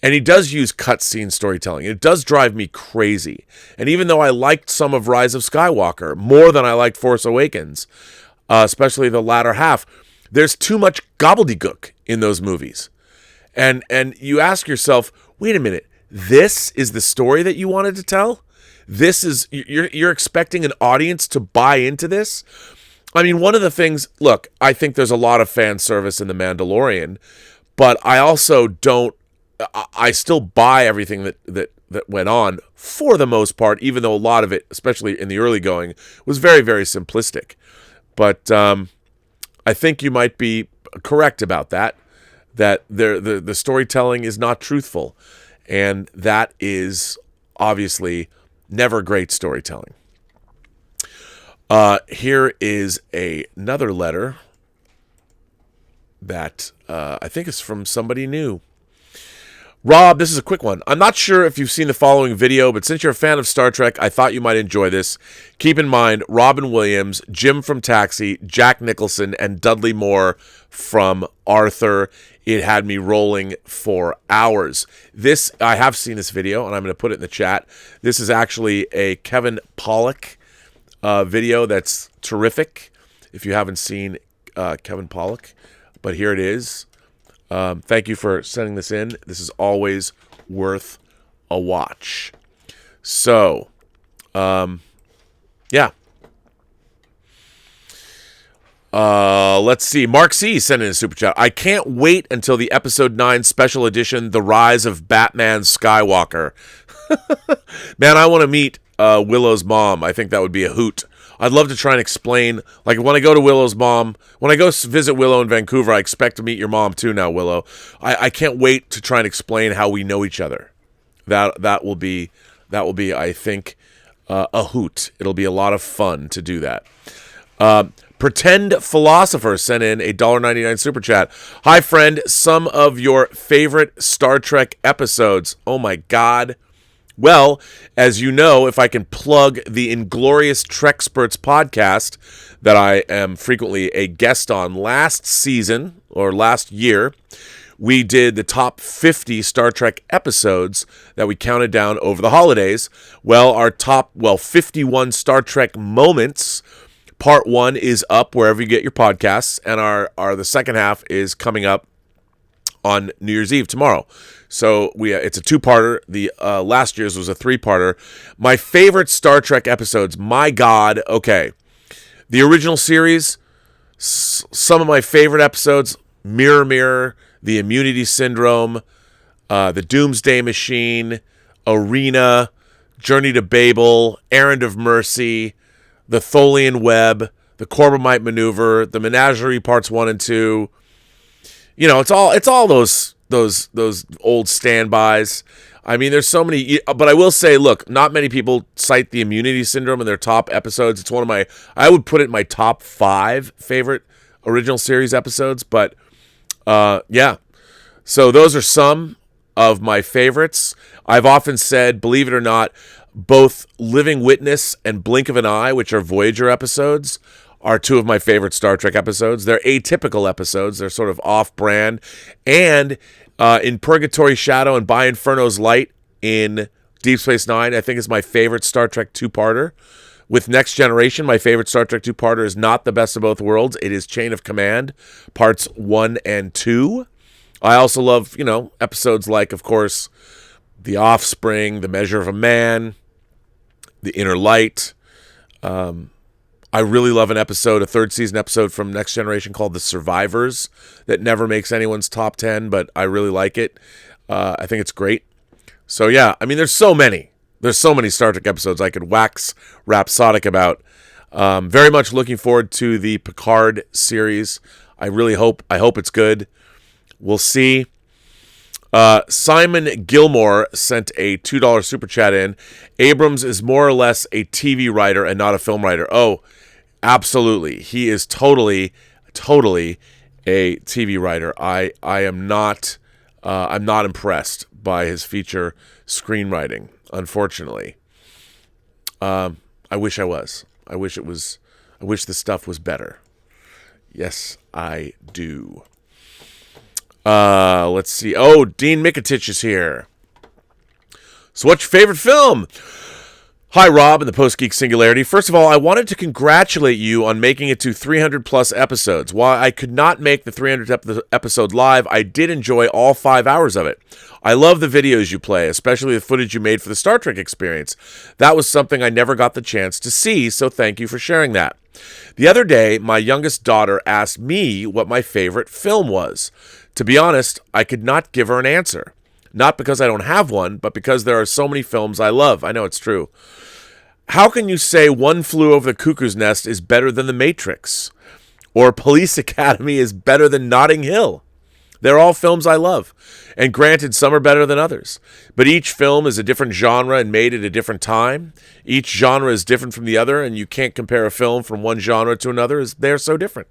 And he does use cutscene storytelling. It does drive me crazy. And even though I liked some of Rise of Skywalker more than I liked Force Awakens, especially the latter half, there's too much gobbledygook in those movies. And you ask yourself, wait a minute, this is the story that you wanted to tell? This is, you're expecting an audience to buy into this? I mean, one of the things, look, I think there's a lot of fan service in The Mandalorian, but I also don't, I still buy everything that went on for the most part, even though a lot of it, especially in the early going, was very, very simplistic. But I think you might be correct about that the storytelling is not truthful. And that is obviously never great storytelling. Here is another letter that I think is from somebody new. Rob, this is a quick one. I'm not sure if you've seen the following video, but since you're a fan of Star Trek, I thought you might enjoy this. Keep in mind, Robin Williams, Jim from Taxi, Jack Nicholson, and Dudley Moore from Arthur. It had me rolling for hours. I have seen this video, and I'm going to put it in the chat. This is actually a Kevin Pollak video that's terrific, if you haven't seen Kevin Pollak. But here it is. Thank you for sending this in. This is always worth a watch. So, yeah. Let's see. Mark C. sent in a super chat. I can't wait until the episode 9 special edition, The Rise of Batman Skywalker. Man, I want to meet Willow's mom. I think that would be a hoot. I'd love to try and explain, like when I go to Willow's mom, when I go visit Willow in Vancouver, I expect to meet your mom too now, Willow. I can't wait to try and explain how we know each other. That will be, I think, a hoot. It'll be a lot of fun to do that. Pretend Philosopher sent in a $1.99 super chat. Hi, friend. Some of your favorite Star Trek episodes. Oh, my God. Well, as you know, if I can plug the Inglorious Treksperts podcast that I am frequently a guest on, last season, or last year, we did the top 50 Star Trek episodes that we counted down over the holidays. Well, our top, 51 Star Trek moments, part 1 is up wherever you get your podcasts, and the second half is coming up on New Year's Eve tomorrow. So it's a 2-parter. The last year's was a 3-parter. My favorite Star Trek episodes. My God. Okay. The original series. Some of my favorite episodes. Mirror Mirror. The Immunity Syndrome. The Doomsday Machine. Arena. Journey to Babel. Errand of Mercy. The Tholian Web. The Corbomite Maneuver. The Menagerie Parts 1 and 2. You know, it's all those old standbys. I mean, there's so many, but I will say, look, not many people cite the Immunity Syndrome in their top episodes. It's one of I would put it in my top 5 favorite original series episodes, but yeah. So those are some of my favorites. I've often said, believe it or not, both Living Witness and Blink of an Eye, which are Voyager episodes, are 2 of my favorite Star Trek episodes. They're atypical episodes. They're sort of off-brand. And in Purgatory Shadow and By Inferno's Light in Deep Space Nine, I think is my favorite Star Trek 2-parter. With Next Generation, my favorite Star Trek 2-parter is not The Best of Both Worlds. It is Chain of Command, parts 1 and 2. I also love, episodes like, of course, The Offspring, The Measure of a Man, The Inner Light. I really love a 3rd season episode from Next Generation called The Survivors that never makes anyone's top 10, but I really like it. I think it's great. So yeah, I mean, there's so many Star Trek episodes I could wax rhapsodic about. Very much looking forward to the Picard series. I hope it's good. We'll see. Simon Gilmore sent a $2 super chat in. Abrams is more or less a TV writer and not a film writer. Oh, absolutely. He is totally a TV writer. I'm not impressed by his feature screenwriting, unfortunately. I wish I was. I wish the stuff was better. Yes, I do. Let's see. Oh, Dean Mikitich is here. So what's your favorite film? Hi, Rob, and the Post-Geek Singularity. First of all, I wanted to congratulate you on making it to 300-plus episodes. While I could not make the 300th episode live, I did enjoy all 5 hours of it. I love the videos you play, especially the footage you made for the Star Trek experience. That was something I never got the chance to see, so thank you for sharing that. The other day, my youngest daughter asked me what my favorite film was. To be honest, I could not give her an answer. Not because I don't have one, but because there are so many films I love. I know it's true. How can you say One Flew Over the Cuckoo's Nest is better than The Matrix? Or Police Academy is better than Notting Hill? They're all films I love. And granted, some are better than others. But each film is a different genre and made at a different time. Each genre is different from the other, and you can't compare a film from one genre to another as they're so different.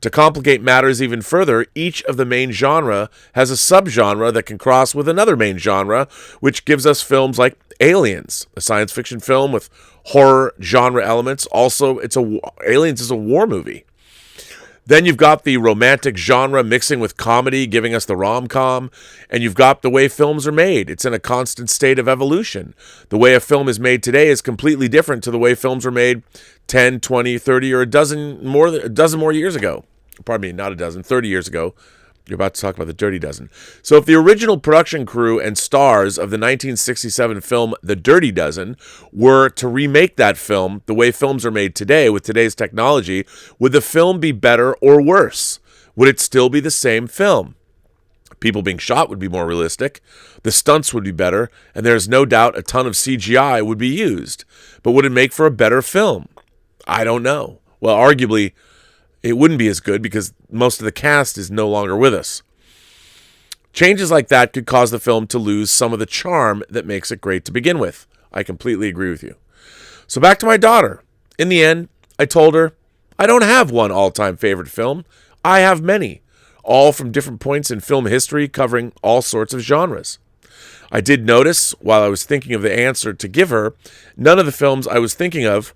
To complicate matters even further, each of the main genre has a subgenre that can cross with another main genre, which gives us films like Aliens, a science fiction film with horror genre elements. Also, Aliens is a war movie. Then you've got the romantic genre mixing with comedy, giving us the rom-com. And you've got the way films are made. It's in a constant state of evolution. The way a film is made today is completely different to the way films were made 10, 20, 30, or a dozen more years ago. Pardon me, not a dozen, 30 years ago. You're about to talk about the Dirty Dozen. So if the original production crew and stars of the 1967 film The Dirty Dozen were to remake that film the way films are made today with today's technology, would the film be better or worse? Would it still be the same film? People being shot would be more realistic, the stunts would be better, and there's no doubt a ton of CGI would be used. But would it make for a better film? I don't know. Well, arguably, it wouldn't be as good because most of the cast is no longer with us. Changes like that could cause the film to lose some of the charm that makes it great to begin with. I completely agree with you. So back to my daughter. In the end, I told her, I don't have one all-time favorite film. I have many, all from different points in film history covering all sorts of genres. I did notice, while I was thinking of the answer to give her, none of the films I was thinking of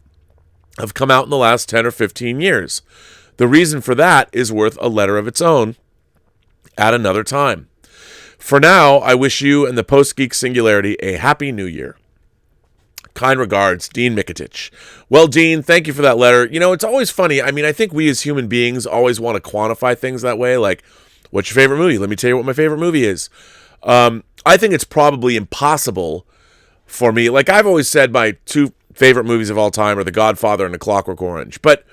have come out in the last 10 or 15 years. The reason for that is worth a letter of its own at another time. For now, I wish you and the Post-Geek Singularity a Happy New Year. Kind regards, Dean Mikitich. Well, Dean, thank you for that letter. You know, it's always funny. I mean, I think we as human beings always want to quantify things that way. Like, what's your favorite movie? Let me tell you what my favorite movie is. I think it's probably impossible for me. Like, I've always said my two favorite movies of all time are The Godfather and The Clockwork Orange. But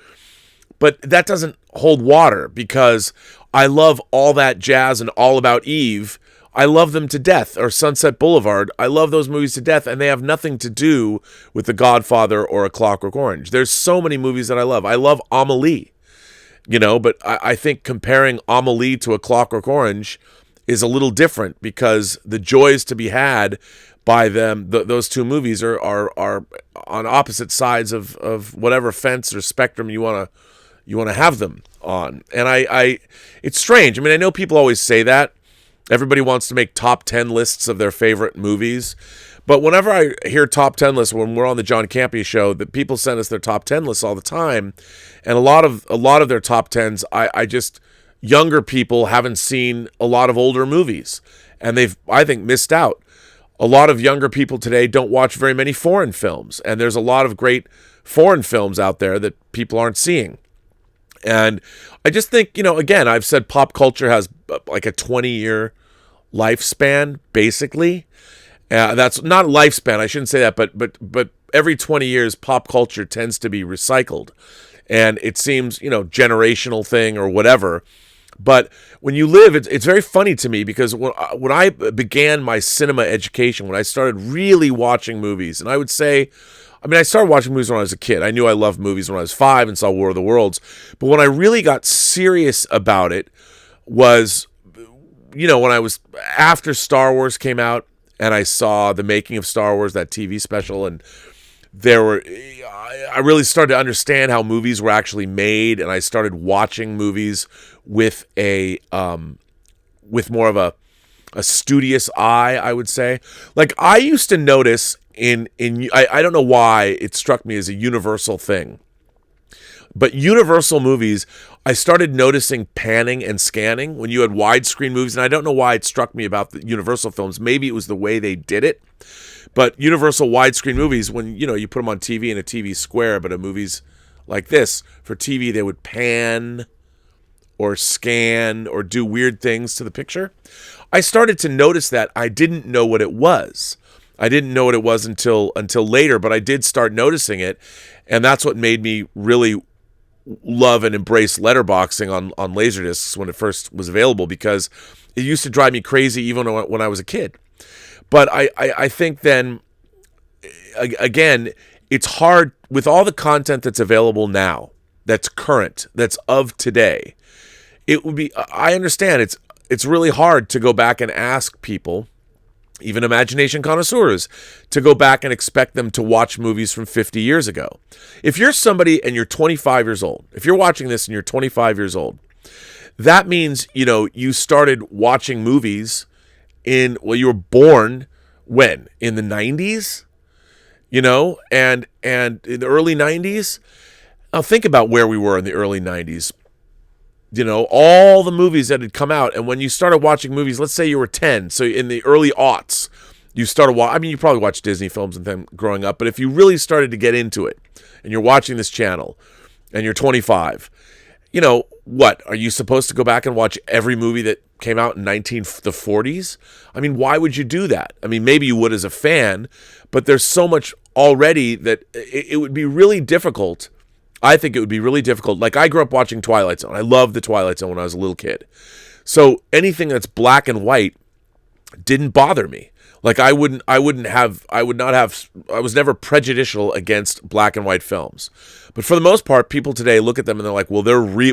that doesn't hold water because I love All That Jazz and All About Eve. I love them to death. Or Sunset Boulevard. I love those movies to death, and they have nothing to do with The Godfather or A Clockwork Orange. There's so many movies that I love. I love Amelie, but I think comparing Amelie to A Clockwork Orange is a little different because the joys to be had by them, those two movies are on opposite sides of whatever fence or spectrum you want to have them on. And I it's strange. I mean, I know people always say that. Everybody wants to make top 10 lists of their favorite movies. But whenever I hear top 10 lists, when we're on the John Campea show, that people send us their top 10 lists all the time. And a lot of their top 10s, I just, younger people haven't seen a lot of older movies. And they've, I think, missed out. A lot of younger people today don't watch very many foreign films. And there's a lot of great foreign films out there that people aren't seeing. And I just think, again, I've said pop culture has like a 20-year lifespan, basically. That's not lifespan, I shouldn't say that, but every 20 years, pop culture tends to be recycled. And it seems, generational thing or whatever. But when you live, it's very funny to me because when I began my cinema education, when I started really watching movies, and I would say, I started watching movies when I was a kid. I knew I loved movies when I was 5 and saw War of the Worlds. But when I really got serious about it was, when I was after Star Wars came out and I saw the making of Star Wars, that TV special, and I really started to understand how movies were actually made, and I started watching movies with with more of a studious eye, I would say. Like, I used to notice I don't know why it struck me as a universal thing. But Universal movies, I started noticing panning and scanning when you had widescreen movies, and I don't know why it struck me about the Universal films. Maybe it was the way they did it. But Universal widescreen movies, when you put them on TV in a TV square, but a movies like this, for TV they would pan or scan or do weird things to the picture. I started to notice that. I didn't know what it was. I didn't know what it was until later, but I did start noticing it, and that's what made me really love and embrace letterboxing on Laserdiscs when it first was available, because it used to drive me crazy even when I was a kid. But I think then, again, it's hard with all the content that's available now, that's current, that's of today. It would be, I understand it's really hard to go back and ask people, even imagination connoisseurs, to go back and expect them to watch movies from 50 years ago. If you're somebody and you're 25 years old, if you're watching this and you're 25 years old, that means, you started watching movies you were born when? In the 90s? And in the early 90s? Now think about where we were in the early 90s. All the movies that had come out, and when you started watching movies, let's say you were 10, so in the early aughts, you started you probably watched Disney films and them growing up, but if you really started to get into it, and you're watching this channel, and you're 25, what? Are you supposed to go back and watch every movie that came out in the 40s? Why would you do that? Maybe you would as a fan, but there's so much already that it would be really difficult. I think it would be really difficult. Like, I grew up watching Twilight Zone. I loved the Twilight Zone when I was a little kid. So anything that's black and white didn't bother me. Like, I was never prejudicial against black and white films. But for the most part, people today look at them and they're like, well,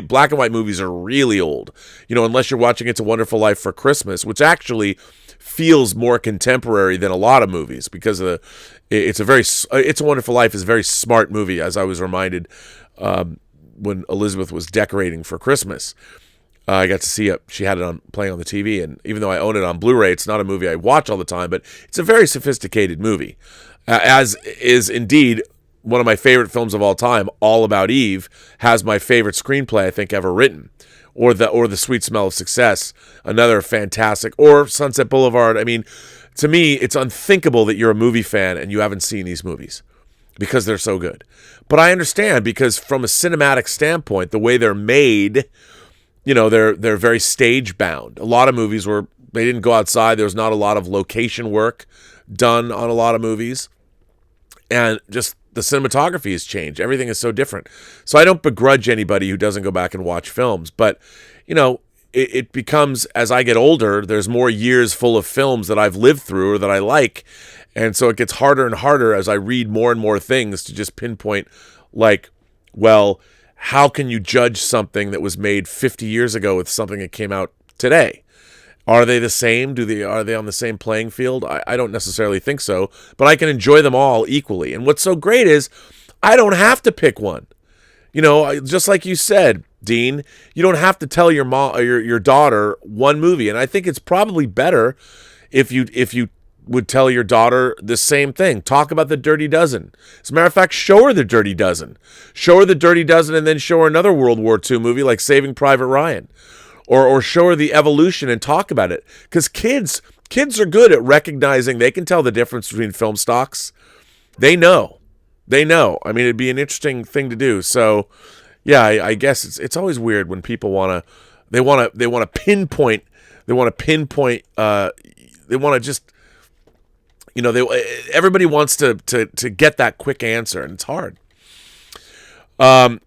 black and white movies are really old. Unless you're watching It's a Wonderful Life for Christmas, which actually feels more contemporary than a lot of movies, because It's a Wonderful Life is a very smart movie, as I was reminded when Elizabeth was decorating for Christmas. I got to see it. She had it playing on the TV, and even though I own it on Blu-ray, it's not a movie I watch all the time, but it's a very sophisticated movie, as is indeed one of my favorite films of all time. All About Eve has my favorite screenplay I think ever written, or the Sweet Smell of Success, another fantastic, or Sunset Boulevard. To me, it's unthinkable that you're a movie fan and you haven't seen these movies, because they're so good. But I understand, because from a cinematic standpoint, the way they're made, they're very stage bound. A lot of movies they didn't go outside. There was not a lot of location work done on a lot of movies. And just the cinematography has changed. Everything is so different. So I don't begrudge anybody who doesn't go back and watch films. But, it becomes, as I get older, there's more years full of films that I've lived through or that I like. And so it gets harder and harder as I read more and more things to just pinpoint, like, well, how can you judge something that was made 50 years ago with something that came out today? Are they the same? Are they on the same playing field? I don't necessarily think so, but I can enjoy them all equally. And what's so great is I don't have to pick one. Just like you said, Dean, you don't have to tell your mom or your daughter one movie. And I think it's probably better if you would tell your daughter the same thing. Talk about the Dirty Dozen. As a matter of fact, show her the Dirty Dozen. Show her the Dirty Dozen and then show her another World War II movie like Saving Private Ryan. Or show her the evolution and talk about it. Because kids are good at recognizing, they can tell the difference between film stocks. They know. It'd be an interesting thing to do. So, yeah, I guess it's always weird when people want to pinpoint. They want to just, everybody wants to get that quick answer, and it's hard. I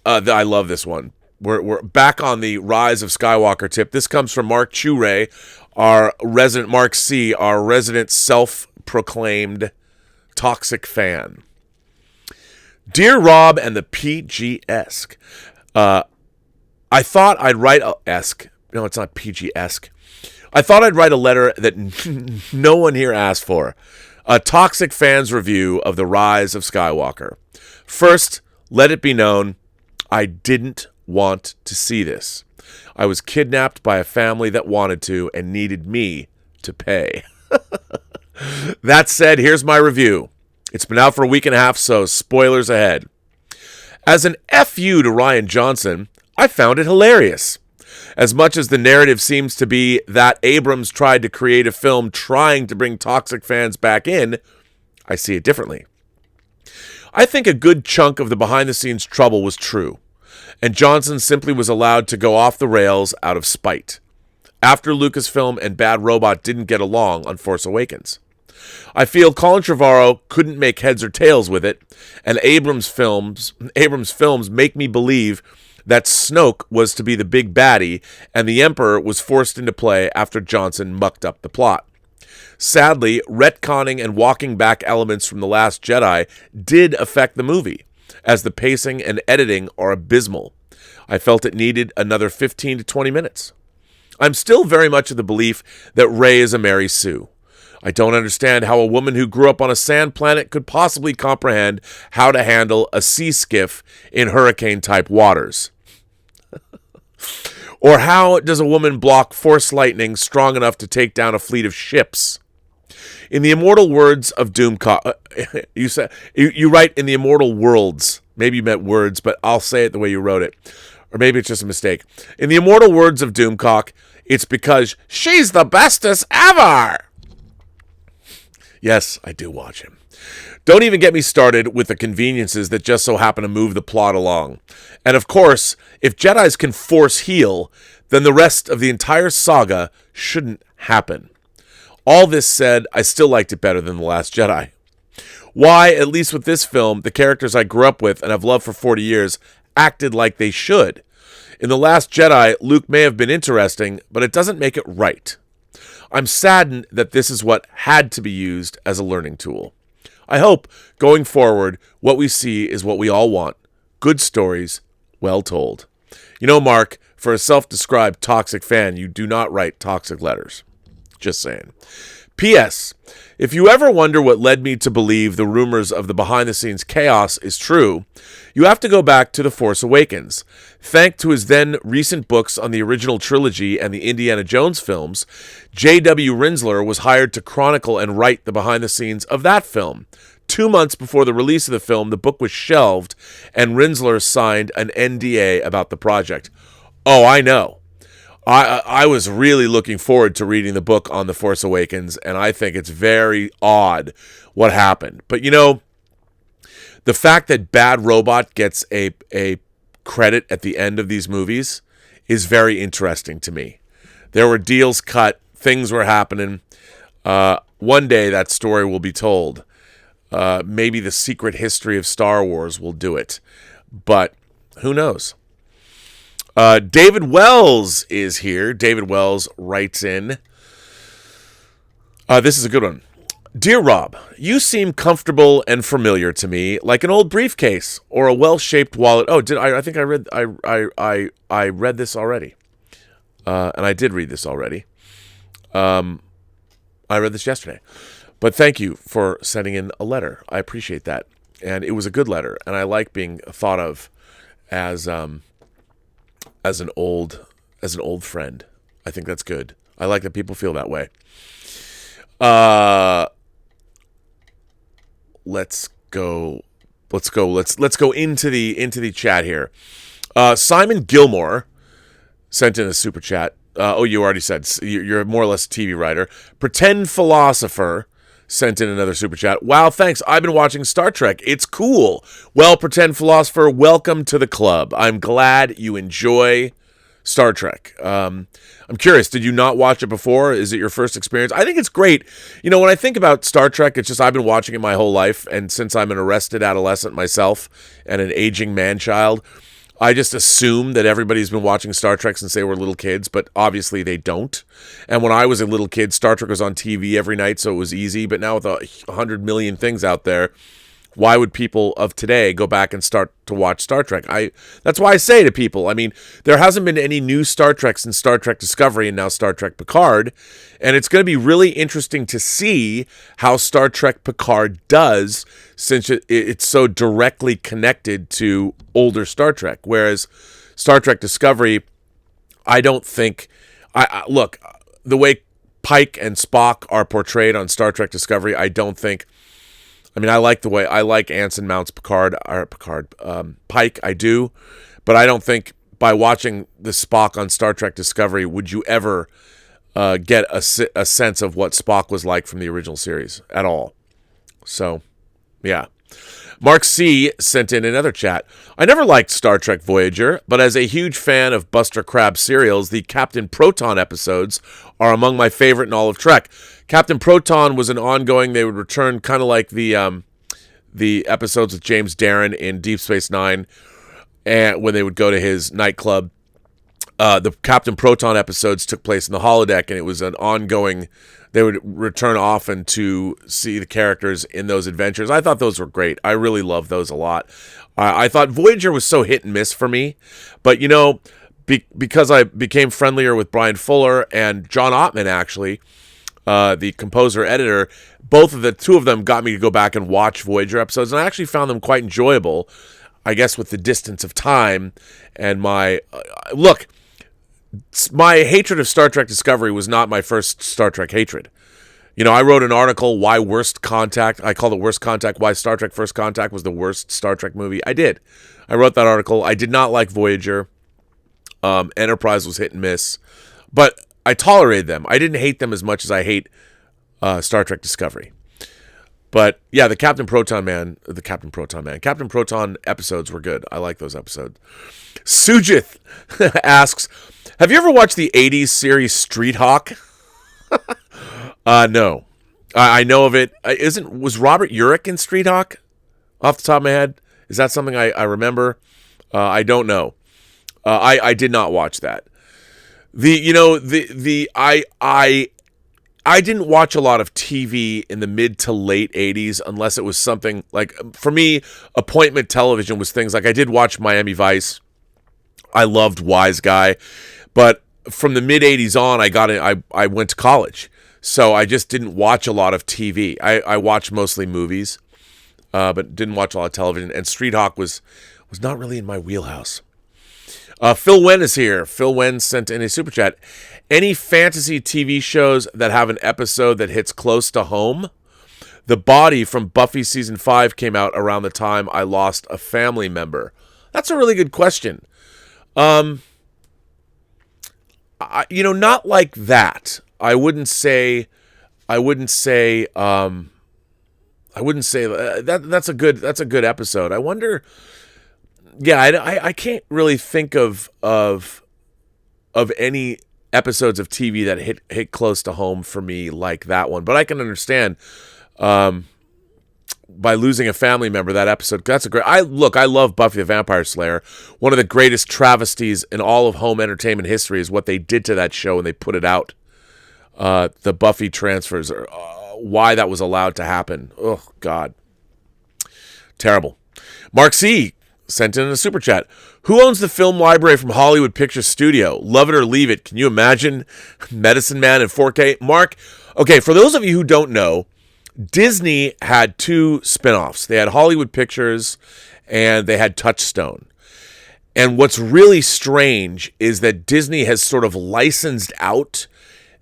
love this one. We're back on the Rise of Skywalker tip. This comes from Mark Chure, Mark C, our resident self-proclaimed toxic fan. Dear Rob and the PG-esque, I thought I'd write no, it's not PG-esque. I thought I'd write a letter that no one here asked for. A toxic fan's review of the Rise of Skywalker. First, let it be known, I didn't want to see this. I was kidnapped by a family that wanted to and needed me to pay. That said, here's my review. It's been out for a week and a half, so spoilers ahead. As an FU to Rian Johnson, I found it hilarious. As much as the narrative seems to be that Abrams tried to create a film trying to bring toxic fans back in, I see it differently. I think a good chunk of the behind-the-scenes trouble was true, and Johnson simply was allowed to go off the rails out of spite, after Lucasfilm and Bad Robot didn't get along on Force Awakens. I feel Colin Trevorrow couldn't make heads or tails with it, and Abrams films make me believe that Snoke was to be the big baddie, and the Emperor was forced into play after Johnson mucked up the plot. Sadly, retconning and walking back elements from The Last Jedi did affect the movie, as the pacing and editing are abysmal. I felt it needed another 15 to 20 minutes. I'm still very much of the belief that Rey is a Mary Sue. I don't understand how a woman who grew up on a sand planet could possibly comprehend how to handle a sea skiff in hurricane-type waters. Or how does a woman block force lightning strong enough to take down a fleet of ships? In the immortal words of Doomcock, you write in the immortal worlds. Maybe you meant words, but I'll say it the way you wrote it. Or maybe it's just a mistake. In the immortal words of Doomcock, it's because she's the bestest ever. Yes, I do watch him. Don't even get me started with the conveniences that just so happen to move the plot along. And of course, if Jedis can force heal, then the rest of the entire saga shouldn't happen. All this said, I still liked it better than The Last Jedi. Why, at least with this film, the characters I grew up with and have loved for 40 years acted like they should. In The Last Jedi, Luke may have been interesting, but it doesn't make it right. I'm saddened that this is what had to be used as a learning tool. I hope, going forward, what we see is what we all want. Good stories, well told. You know, Mark, for a self-described toxic fan, you do not write toxic letters. Just saying. P.S. If you ever wonder what led me to believe the rumors of the behind-the-scenes chaos is true, you have to go back to The Force Awakens. Thanks to his then recent books on the original trilogy and the Indiana Jones films, J.W. Rinsler was hired to chronicle and write the behind-the-scenes of that film. 2 months before the release of the film, the book was shelved, and Rinsler signed an NDA about the project. Oh, I know. I was really looking forward to reading the book on The Force Awakens, and I think it's very odd what happened. But, you know, the fact that Bad Robot gets a credit at the end of these movies is very interesting to me. There were deals cut, things were happening. One day that story will be told. Maybe the secret history of Star Wars will do it. But who knows? David Wells is here. David Wells writes in. This is a good one. Dear Rob, you seem comfortable and familiar to me, like an old briefcase or a well-shaped wallet. Oh, I think I read this already, and I did read this already. I read this yesterday, but thank you for sending in a letter. I appreciate that, and it was a good letter, and I like being thought of as an old friend. I think that's good. I like that people feel that way. Let's go into the chat here. Simon Gilmore sent in a super chat. You already said you're more or less a TV writer. Pretend Philosopher sent in another super chat. Wow, thanks. I've been watching Star Trek. It's cool. Well, Pretend Philosopher, welcome to the club. I'm glad you enjoy Star Trek. I'm curious, did you not watch it before? Is it your first experience? I think it's great. You know, when I think about Star Trek, it's just I've been watching it my whole life, and since I'm an arrested adolescent myself and an aging man-child, I just assume that everybody's been watching Star Trek since they were little kids, but obviously they don't. And when I was a little kid, Star Trek was on TV every night, so it was easy. But now with 100 million things out there, why would people of today go back and start to watch Star Trek? That's why I say to people, I mean, there hasn't been any new Star Trek since Star Trek Discovery and now Star Trek Picard. And it's going to be really interesting to see how Star Trek Picard does, since it's so directly connected to older Star Trek. Whereas Star Trek Discovery, I don't think... Look, the way Pike and Spock are portrayed on Star Trek Discovery, I don't think I mean, I like Anson Mount's Pike. I do, but I don't think by watching the Spock on Star Trek Discovery would you ever get a sense of what Spock was like from the original series at all. So, yeah. Mark C. sent in another chat. I never liked Star Trek Voyager, but as a huge fan of Buster Crabbe serials, the Captain Proton episodes are among my favorite in all of Trek. Captain Proton was an ongoing, they would return kind of like the episodes with James Darren in Deep Space Nine, and when they would go to his nightclub. The Captain Proton episodes took place in the holodeck, and it was an ongoing. They would return often to see the characters in those adventures. I thought those were great. I really loved those a lot. I thought Voyager was so hit and miss for me, but because I became friendlier with Brian Fuller and John Ottman, actually, the composer editor, the two of them got me to go back and watch Voyager episodes, and I actually found them quite enjoyable. I guess with the distance of time and my my hatred of Star Trek Discovery was not my first Star Trek hatred. I wrote an article, Why Worst Contact. I called it Worst Contact, Why Star Trek First Contact was the worst Star Trek movie. I did. I wrote that article. I did not like Voyager. Enterprise was hit and miss. But I tolerated them. I didn't hate them as much as I hate Star Trek Discovery. But yeah, the Captain Proton episodes were good. I like those episodes. Sujith asks, have you ever watched the 80s series Street Hawk? No. I know of it. Was Robert Urich in Street Hawk? Off the top of my head? Is that something I remember? I don't know. I did not watch that. I didn't watch a lot of TV in the mid to late 80s unless it was something like, for me, appointment television was things like I did watch Miami Vice. I loved Wise Guy. But from the mid 80s on, I went to college. So I just didn't watch a lot of TV. I watched mostly movies, but didn't watch a lot of television. And Street Hawk was not really in my wheelhouse. Phil Wen is here. Phil Wen sent in a super chat. Any fantasy TV shows that have an episode that hits close to home? The Body from Buffy Season 5 came out around the time I lost a family member. That's a really good question. Not like that. I wouldn't say that's a good episode. I wonder. Yeah, I can't really think of any episodes of TV that hit close to home for me like that one. But I can understand by losing a family member, that episode. That's a great. I love Buffy the Vampire Slayer. One of the greatest travesties in all of home entertainment history is what they did to that show when they put it out. The Buffy transfers, why that was allowed to happen. Oh God, terrible. Mark C. sent in a super chat. Who owns the film library from Hollywood Picture Studio? Love it or leave it. Can you imagine Medicine Man in 4K? Mark, okay, for those of you who don't know, Disney had two spinoffs. They had Hollywood Pictures and they had Touchstone. And what's really strange is that Disney has sort of licensed out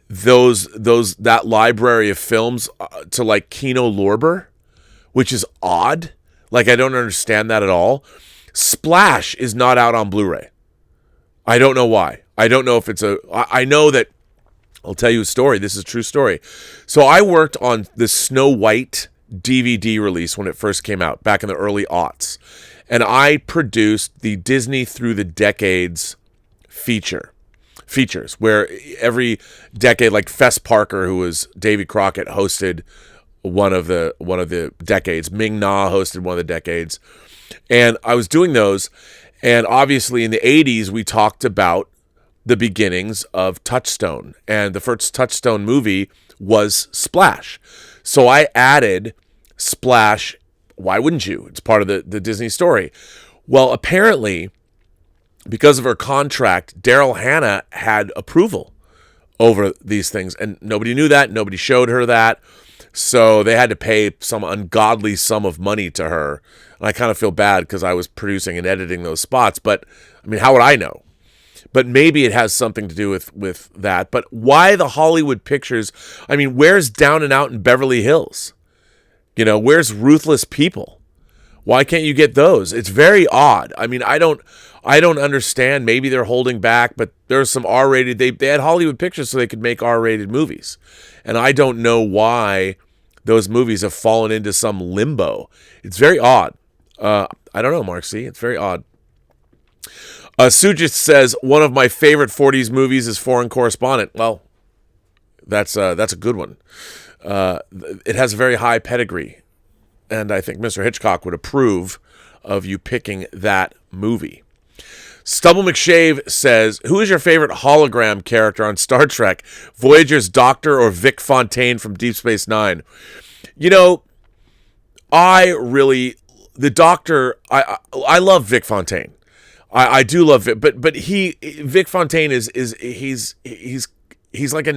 that library of films to like Kino Lorber, which is odd. Like, I don't understand that at all. Splash is not out on Blu-ray. I don't know why. I don't know if it's I know that, I'll tell you a story. This is a true story. So I worked on the Snow White DVD release when it first came out, back in the early aughts. And I produced the Disney Through the Decades features, where every decade, like Fess Parker, who was Davy Crockett, hosted one of the decades. Ming Na hosted one of the decades. And I was doing those, and obviously in the 80s we talked about the beginnings of Touchstone, and the first Touchstone movie was Splash. So I added Splash. Why wouldn't you? It's part of the Disney story. Well, apparently, because of her contract, Daryl Hannah had approval over these things, and nobody knew that. Nobody showed her that. So they had to pay some ungodly sum of money to her. And I kind of feel bad because I was producing and editing those spots. But, I mean, how would I know? But maybe it has something to do with that. But why the Hollywood Pictures? I mean, where's Down and Out in Beverly Hills? Where's Ruthless People? Why can't you get those? It's very odd. I mean, I don't understand. Maybe they're holding back, but there's some R-rated. They had Hollywood Pictures so they could make R-rated movies, and I don't know why those movies have fallen into some limbo. It's very odd. I don't know, Mark C. It's very odd. Sujit says one of my favorite 40s movies is Foreign Correspondent. Well, that's a good one. It has a very high pedigree, and I think Mr. Hitchcock would approve of you picking that movie. Stubble McShave says, who is your favorite hologram character on Star Trek? Voyager's Doctor or Vic Fontaine from Deep Space Nine? The Doctor, I love Vic Fontaine. I do love it, but Vic Fontaine he's like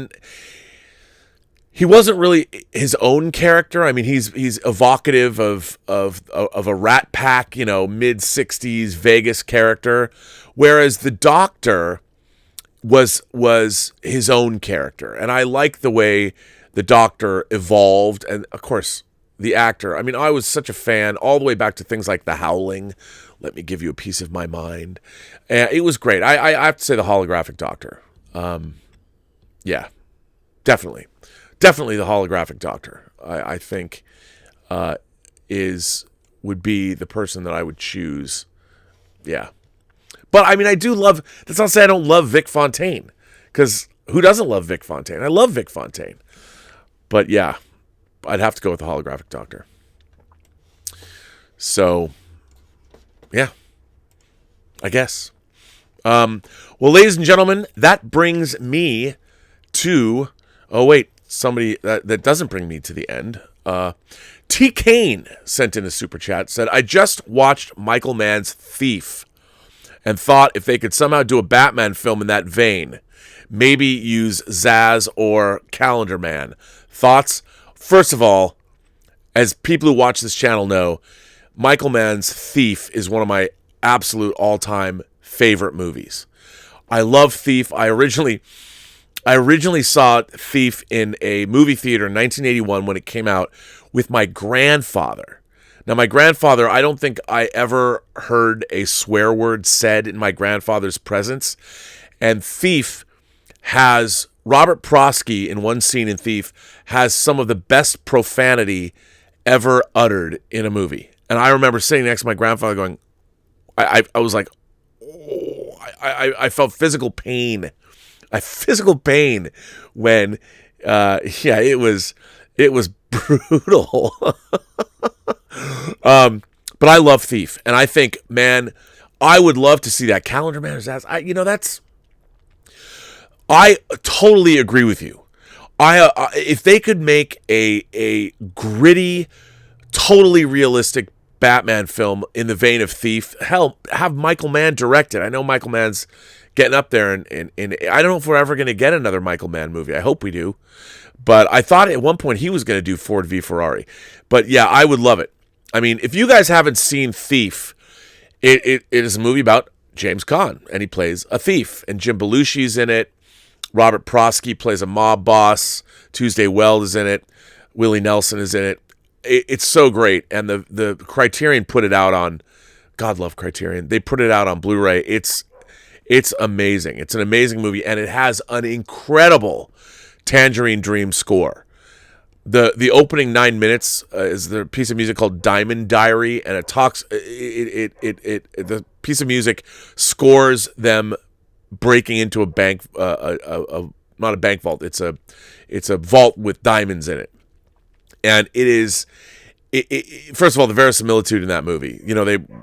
he wasn't really his own character. I mean, he's evocative of a Rat Pack, mid 60s Vegas character, whereas the Doctor was his own character, and I like the way the Doctor evolved, and of course the actor. I mean, I was such a fan all the way back to things like The Howling. Let me give you a piece of my mind. It was great. I have to say the holographic Doctor. Yeah, definitely the holographic Doctor. I think would be the person that I would choose. Yeah, but I mean, I do love. That's not to say I don't love Vic Fontaine, because who doesn't love Vic Fontaine? I love Vic Fontaine. But yeah, I'd have to go with the holographic Doctor. So, yeah, I guess. Well, ladies and gentlemen, that brings me to... Oh, wait, somebody... That doesn't bring me to the end. T. Kane sent in a super chat, said, I just watched Michael Mann's Thief and thought if they could somehow do a Batman film in that vein, maybe use Zaz or Calendar Man. Thoughts? First of all, as people who watch this channel know, Michael Mann's Thief is one of my absolute all-time favorite movies. I love Thief. I originally saw Thief in a movie theater in 1981 when it came out with my grandfather. Now, my grandfather, I don't think I ever heard a swear word said in my grandfather's presence. And Thief has... Robert Prosky, in one scene in Thief, has some of the best profanity ever uttered in a movie. And I remember sitting next to my grandfather going, I was like, oh, I felt physical pain. When, it was brutal. But I love Thief. And I think, man, I would love to see that. Calendar Man is I totally agree with you. If they could make a gritty, totally realistic Batman film in the vein of Thief, hell, have Michael Mann direct it. I know Michael Mann's getting up there, and I don't know if we're ever going to get another Michael Mann movie. I hope we do. But I thought at one point he was going to do Ford v Ferrari. But yeah, I would love it. I mean, if you guys haven't seen Thief, it is a movie about James Caan, and he plays a thief, and Jim Belushi's in it. Robert Prosky plays a mob boss. Tuesday Weld is in it. Willie Nelson is in it. It's so great. And the Criterion put it out on... God love Criterion. They put it out on Blu-ray. It's amazing. It's an amazing movie. And it has an incredible Tangerine Dream score. The opening 9 minutes is the piece of music called Diamond Diary. And it talks... the piece of music scores them breaking into a bank, not a bank vault. It's a vault with diamonds in it, and it is. First of all, the verisimilitude in that movie.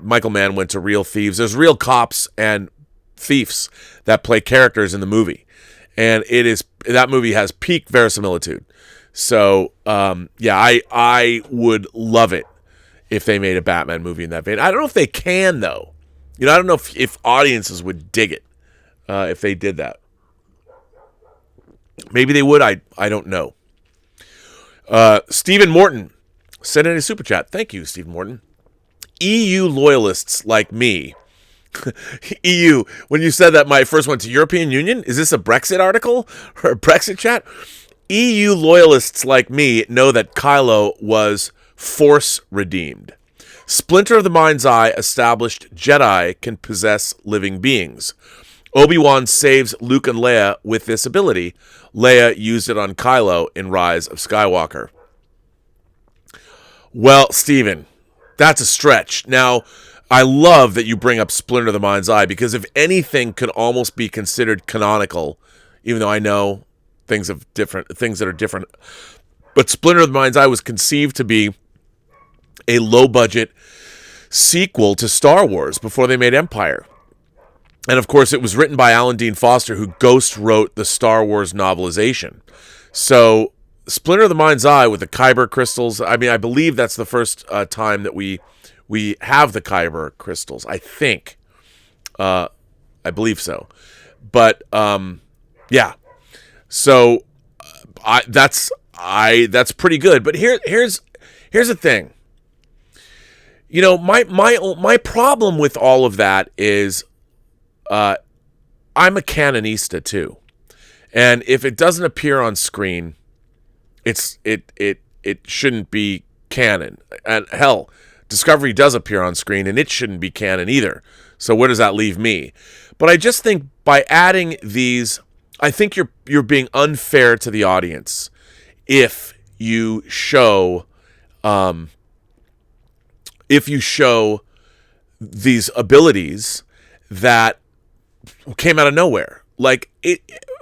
Michael Mann went to real thieves. There's real cops and thieves that play characters in the movie, and that movie has peak verisimilitude. So, I would love it if they made a Batman movie in that vein. I don't know if they can though. I don't know if audiences would dig it. If they did that. Maybe they would. I don't know. Stephen Morton sent in a super chat. Thank you, Stephen Morton. EU loyalists like me. EU, when you said that, my first went to European Union. Is this a Brexit article or a Brexit chat? EU loyalists like me know that Kylo was, Force redeemed. Splinter of the Mind's Eye established Jedi can possess living beings. Obi-Wan saves Luke and Leia with this ability. Leia used it on Kylo in Rise of Skywalker. Well, Steven, that's a stretch. Now, I love that you bring up Splinter of the Mind's Eye, because if anything could almost be considered canonical, even though I know things that are different, but Splinter of the Mind's Eye was conceived to be a low-budget sequel to Star Wars before they made Empire. And of course, it was written by Alan Dean Foster, who ghost wrote the Star Wars novelization. So Splinter of the Mind's Eye with the Kyber crystals, I mean, I believe that's the first time that we have the Kyber crystals. I think. I believe so. But, yeah. So, that's pretty good. But here's the thing. You know, my problem with all of that is I'm a canonista too. And if it doesn't appear on screen, it shouldn't be canon. And hell, Discovery does appear on screen, and it shouldn't be canon either. So where does that leave me? But I just think by adding these, I think you're being unfair to the audience if you show these abilities that came out of nowhere. Like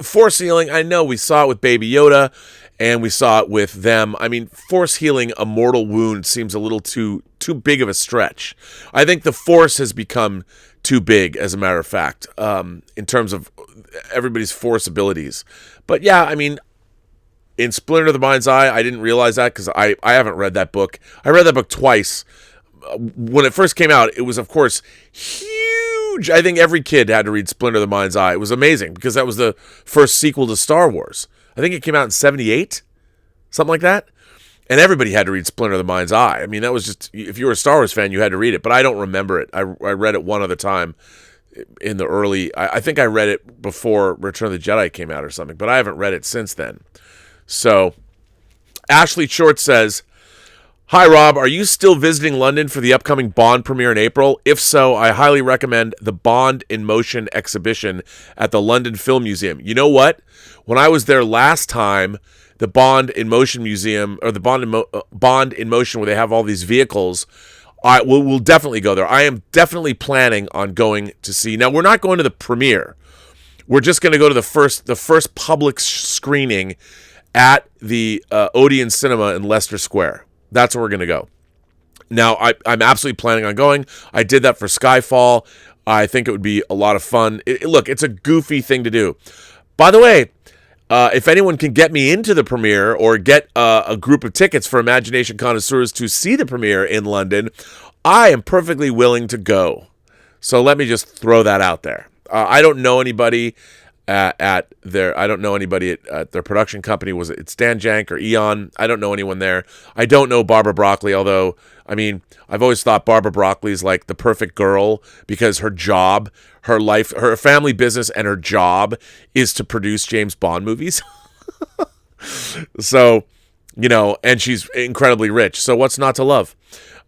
force healing, I know we saw it with Baby Yoda, and we saw it with them. I mean, force healing a mortal wound seems a little too big of a stretch. I think the force has become too big, as a matter of fact, in terms of everybody's force abilities. But yeah, I mean, in Splinter of the Mind's Eye, I didn't realize that because I haven't read that book. I read that book twice. When it first came out, it was, of course, huge. I think every kid had to read Splinter of the Mind's Eye. It was amazing because that was the first sequel to Star Wars. I think it came out in 1978, something like that. And everybody had to read Splinter of the Mind's Eye. I mean, that was just, if you were a Star Wars fan, you had to read it. But I don't remember it. I read it one other time in the early, I think I read it before Return of the Jedi came out or something. But I haven't read it since then. So, Ashley Short says, "Hi, Rob. Are you still visiting London for the upcoming Bond premiere in April? If so, I highly recommend the Bond in Motion exhibition at the London Film Museum. You know what? When I was there last time, the Bond in Motion Museum, or the Bond in Motion, where they have all these vehicles, we'll definitely go there. I am definitely planning on going to see. Now, we're not going to the premiere. We're just going to go to the first public screening at the Odeon Cinema in Leicester Square. That's where we're going to go. Now, I'm absolutely planning on going. I did that for Skyfall. I think it would be a lot of fun. Look, it's a goofy thing to do. By the way, if anyone can get me into the premiere or get a group of tickets for Imagination Connoisseurs to see the premiere in London, I am perfectly willing to go. So let me just throw that out there. I don't know anybody at their production company. Was it Stan Jank or Eon? I don't know anyone there. I don't know Barbara Broccoli, although, I mean, I've always thought Barbara Broccoli's like the perfect girl because her job, her life, her family business, and her job is to produce James Bond movies. So, you know, and she's incredibly rich. So what's not to love?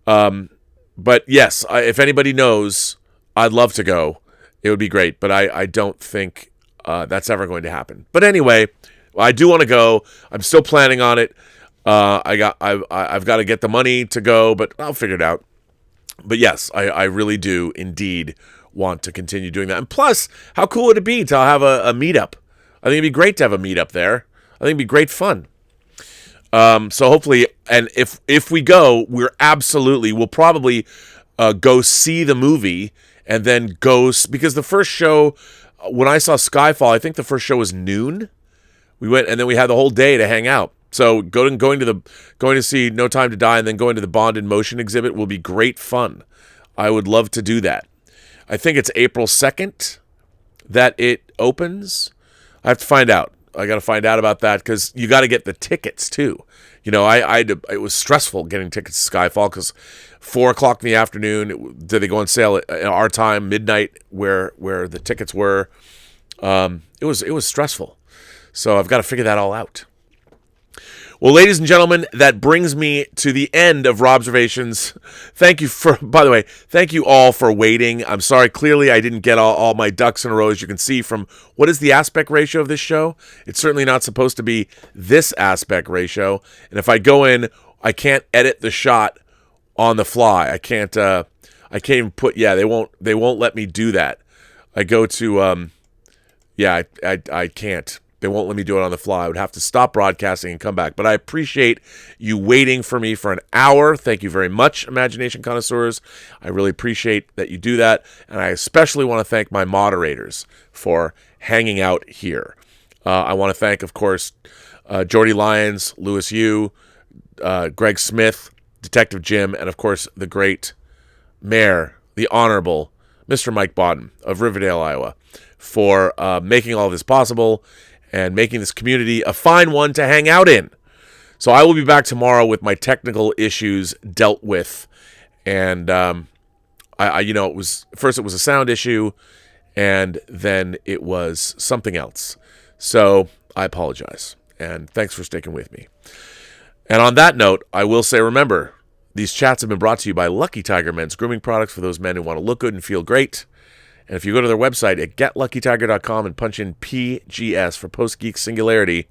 But yes, if anybody knows, I'd love to go. It would be great, but I don't think that's ever going to happen. But anyway, I do want to go. I'm still planning on it. I've got to get the money to go, but I'll figure it out. But yes, I really do indeed want to continue doing that. And plus, how cool would it be to have a meetup? I think it'd be great to have a meetup there. I think it'd be great fun. So hopefully, and if we go, we'll probably go see the movie and then because the first show, when I saw Skyfall, I think the first show was noon. We went and then we had the whole day to hang out. So going to see No Time to Die and then going to the Bond in Motion exhibit will be great fun. I would love to do that. I think it's April 2nd that it opens. I have to find out. I got to find out about that because you got to get the tickets too. You know, it was stressful getting tickets to Skyfall because 4:00 in the afternoon, did they go on sale at our time, midnight, where the tickets were. It was stressful. So I've got to figure that all out. Well, ladies and gentlemen, that brings me to the end of Robservations. Thank you by the way, thank you all for waiting. I'm sorry, clearly I didn't get all my ducks in a row, as you can see from what is the aspect ratio of this show. It's certainly not supposed to be this aspect ratio. And if I go in, I can't edit the shot on the fly. I can't even put, they won't let me do that. I go to, I can't. They won't let me do it on the fly. I would have to stop broadcasting and come back. But I appreciate you waiting for me for an hour. Thank you very much, Imagination Connoisseurs. I really appreciate that you do that. And I especially want to thank my moderators for hanging out here. I want to thank, of course, Jordy Lyons, Louis Yu, Greg Smith, Detective Jim, and, of course, the great Mayor, the Honorable Mr. Mike Bodden of Riverdale, Iowa, for making all this possible and making this community a fine one to hang out in. So I will be back tomorrow with my technical issues dealt with. And it was a sound issue, and then it was something else. So I apologize, and thanks for sticking with me. And on that note, I will say, remember, these chats have been brought to you by Lucky Tiger Men's grooming products for those men who want to look good and feel great. And if you go to their website at getluckytiger.com and punch in PGS for Post-Geek Singularity,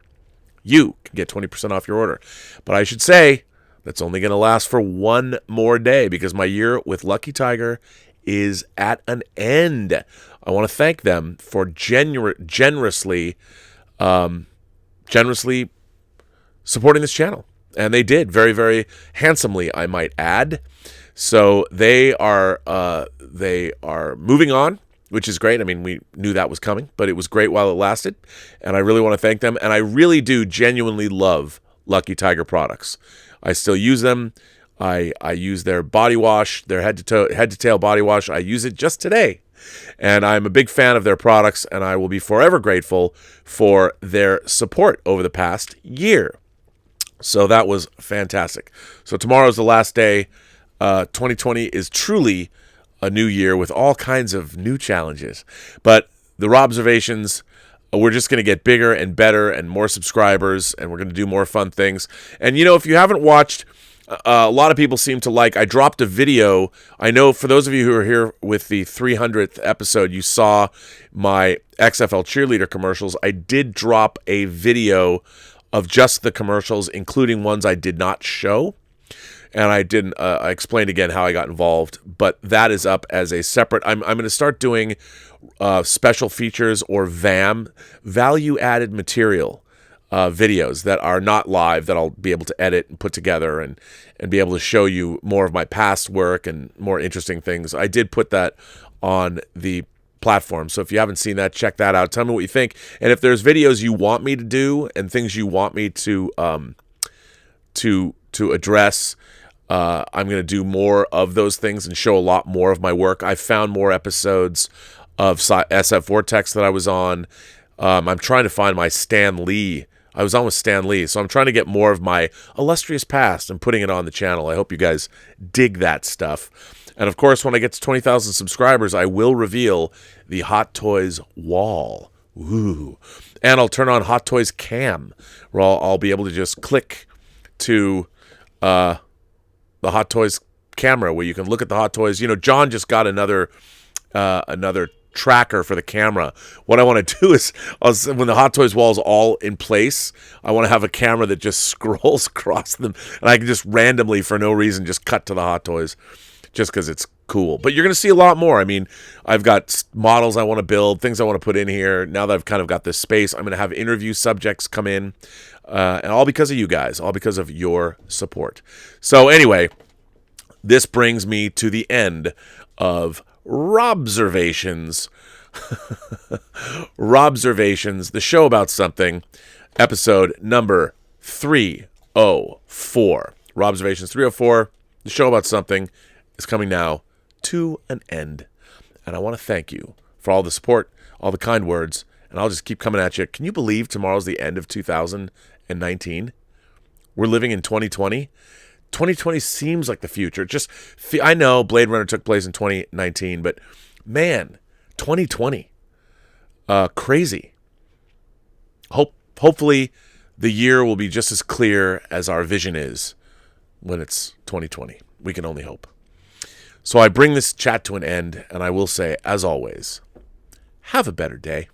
you can get 20% off your order. But I should say, that's only going to last for one more day because my year with Lucky Tiger is at an end. I want to thank them for generously supporting this channel. And they did very, very handsomely, I might add. So they are moving on, which is great. I mean, we knew that was coming, but it was great while it lasted. And I really want to thank them. And I really do genuinely love Lucky Tiger products. I still use them. I use their body wash, their head to tail body wash. I use it just today. And I'm a big fan of their products, and I will be forever grateful for their support over the past year. So that was fantastic. So tomorrow's the last day. 2020 is truly a new year with all kinds of new challenges. But the Robservations, we're just going to get bigger and better and more subscribers, and we're going to do more fun things. And, if you haven't watched, a lot of people seem to like, I dropped a video. I know for those of you who are here with the 300th episode, you saw my XFL cheerleader commercials. I did drop a video of just the commercials, including ones I did not show. And I didn't. I explained again how I got involved, but that is up as a separate. I'm going to start doing special features or VAM, value-added material videos that are not live that I'll be able to edit and put together and be able to show you more of my past work and more interesting things. I did put that on the platform, so if you haven't seen that, check that out. Tell me what you think, and if there's videos you want me to do and things you want me to address. I'm going to do more of those things and show a lot more of my work. I found more episodes of SF Vortex that I was on. I'm trying to find my Stan Lee. I was on with Stan Lee, so I'm trying to get more of my illustrious past and putting it on the channel. I hope you guys dig that stuff. And, of course, when I get to 20,000 subscribers, I will reveal the Hot Toys wall. Ooh. And I'll turn on Hot Toys Cam, where I'll be able to just click to the Hot Toys camera where you can look at the Hot Toys. John just got another tracker for the camera. What I want to do is, when the Hot Toys wall is all in place, I want to have a camera that just scrolls across them, and I can just randomly, for no reason, just cut to the Hot Toys, just because it's cool. But you're going to see a lot more. I mean, I've got models I want to build, things I want to put in here. Now that I've kind of got this space, I'm going to have interview subjects come in, and all because of you guys, all because of your support. So anyway, this brings me to the end of Robservations. Robservations, the show about something, episode number 304. Robservations 304, the show about something, is coming now to an end. And I want to thank you for all the support, all the kind words, and I'll just keep coming at you. Can you believe tomorrow's the end of 2019? We're living in 2020. 2020 seems like the future. I know Blade Runner took place in 2019, but man, 2020, crazy. Hopefully the year will be just as clear as our vision is when it's 2020. We can only hope. So I bring this chat to an end, and I will say, as always, have a better day.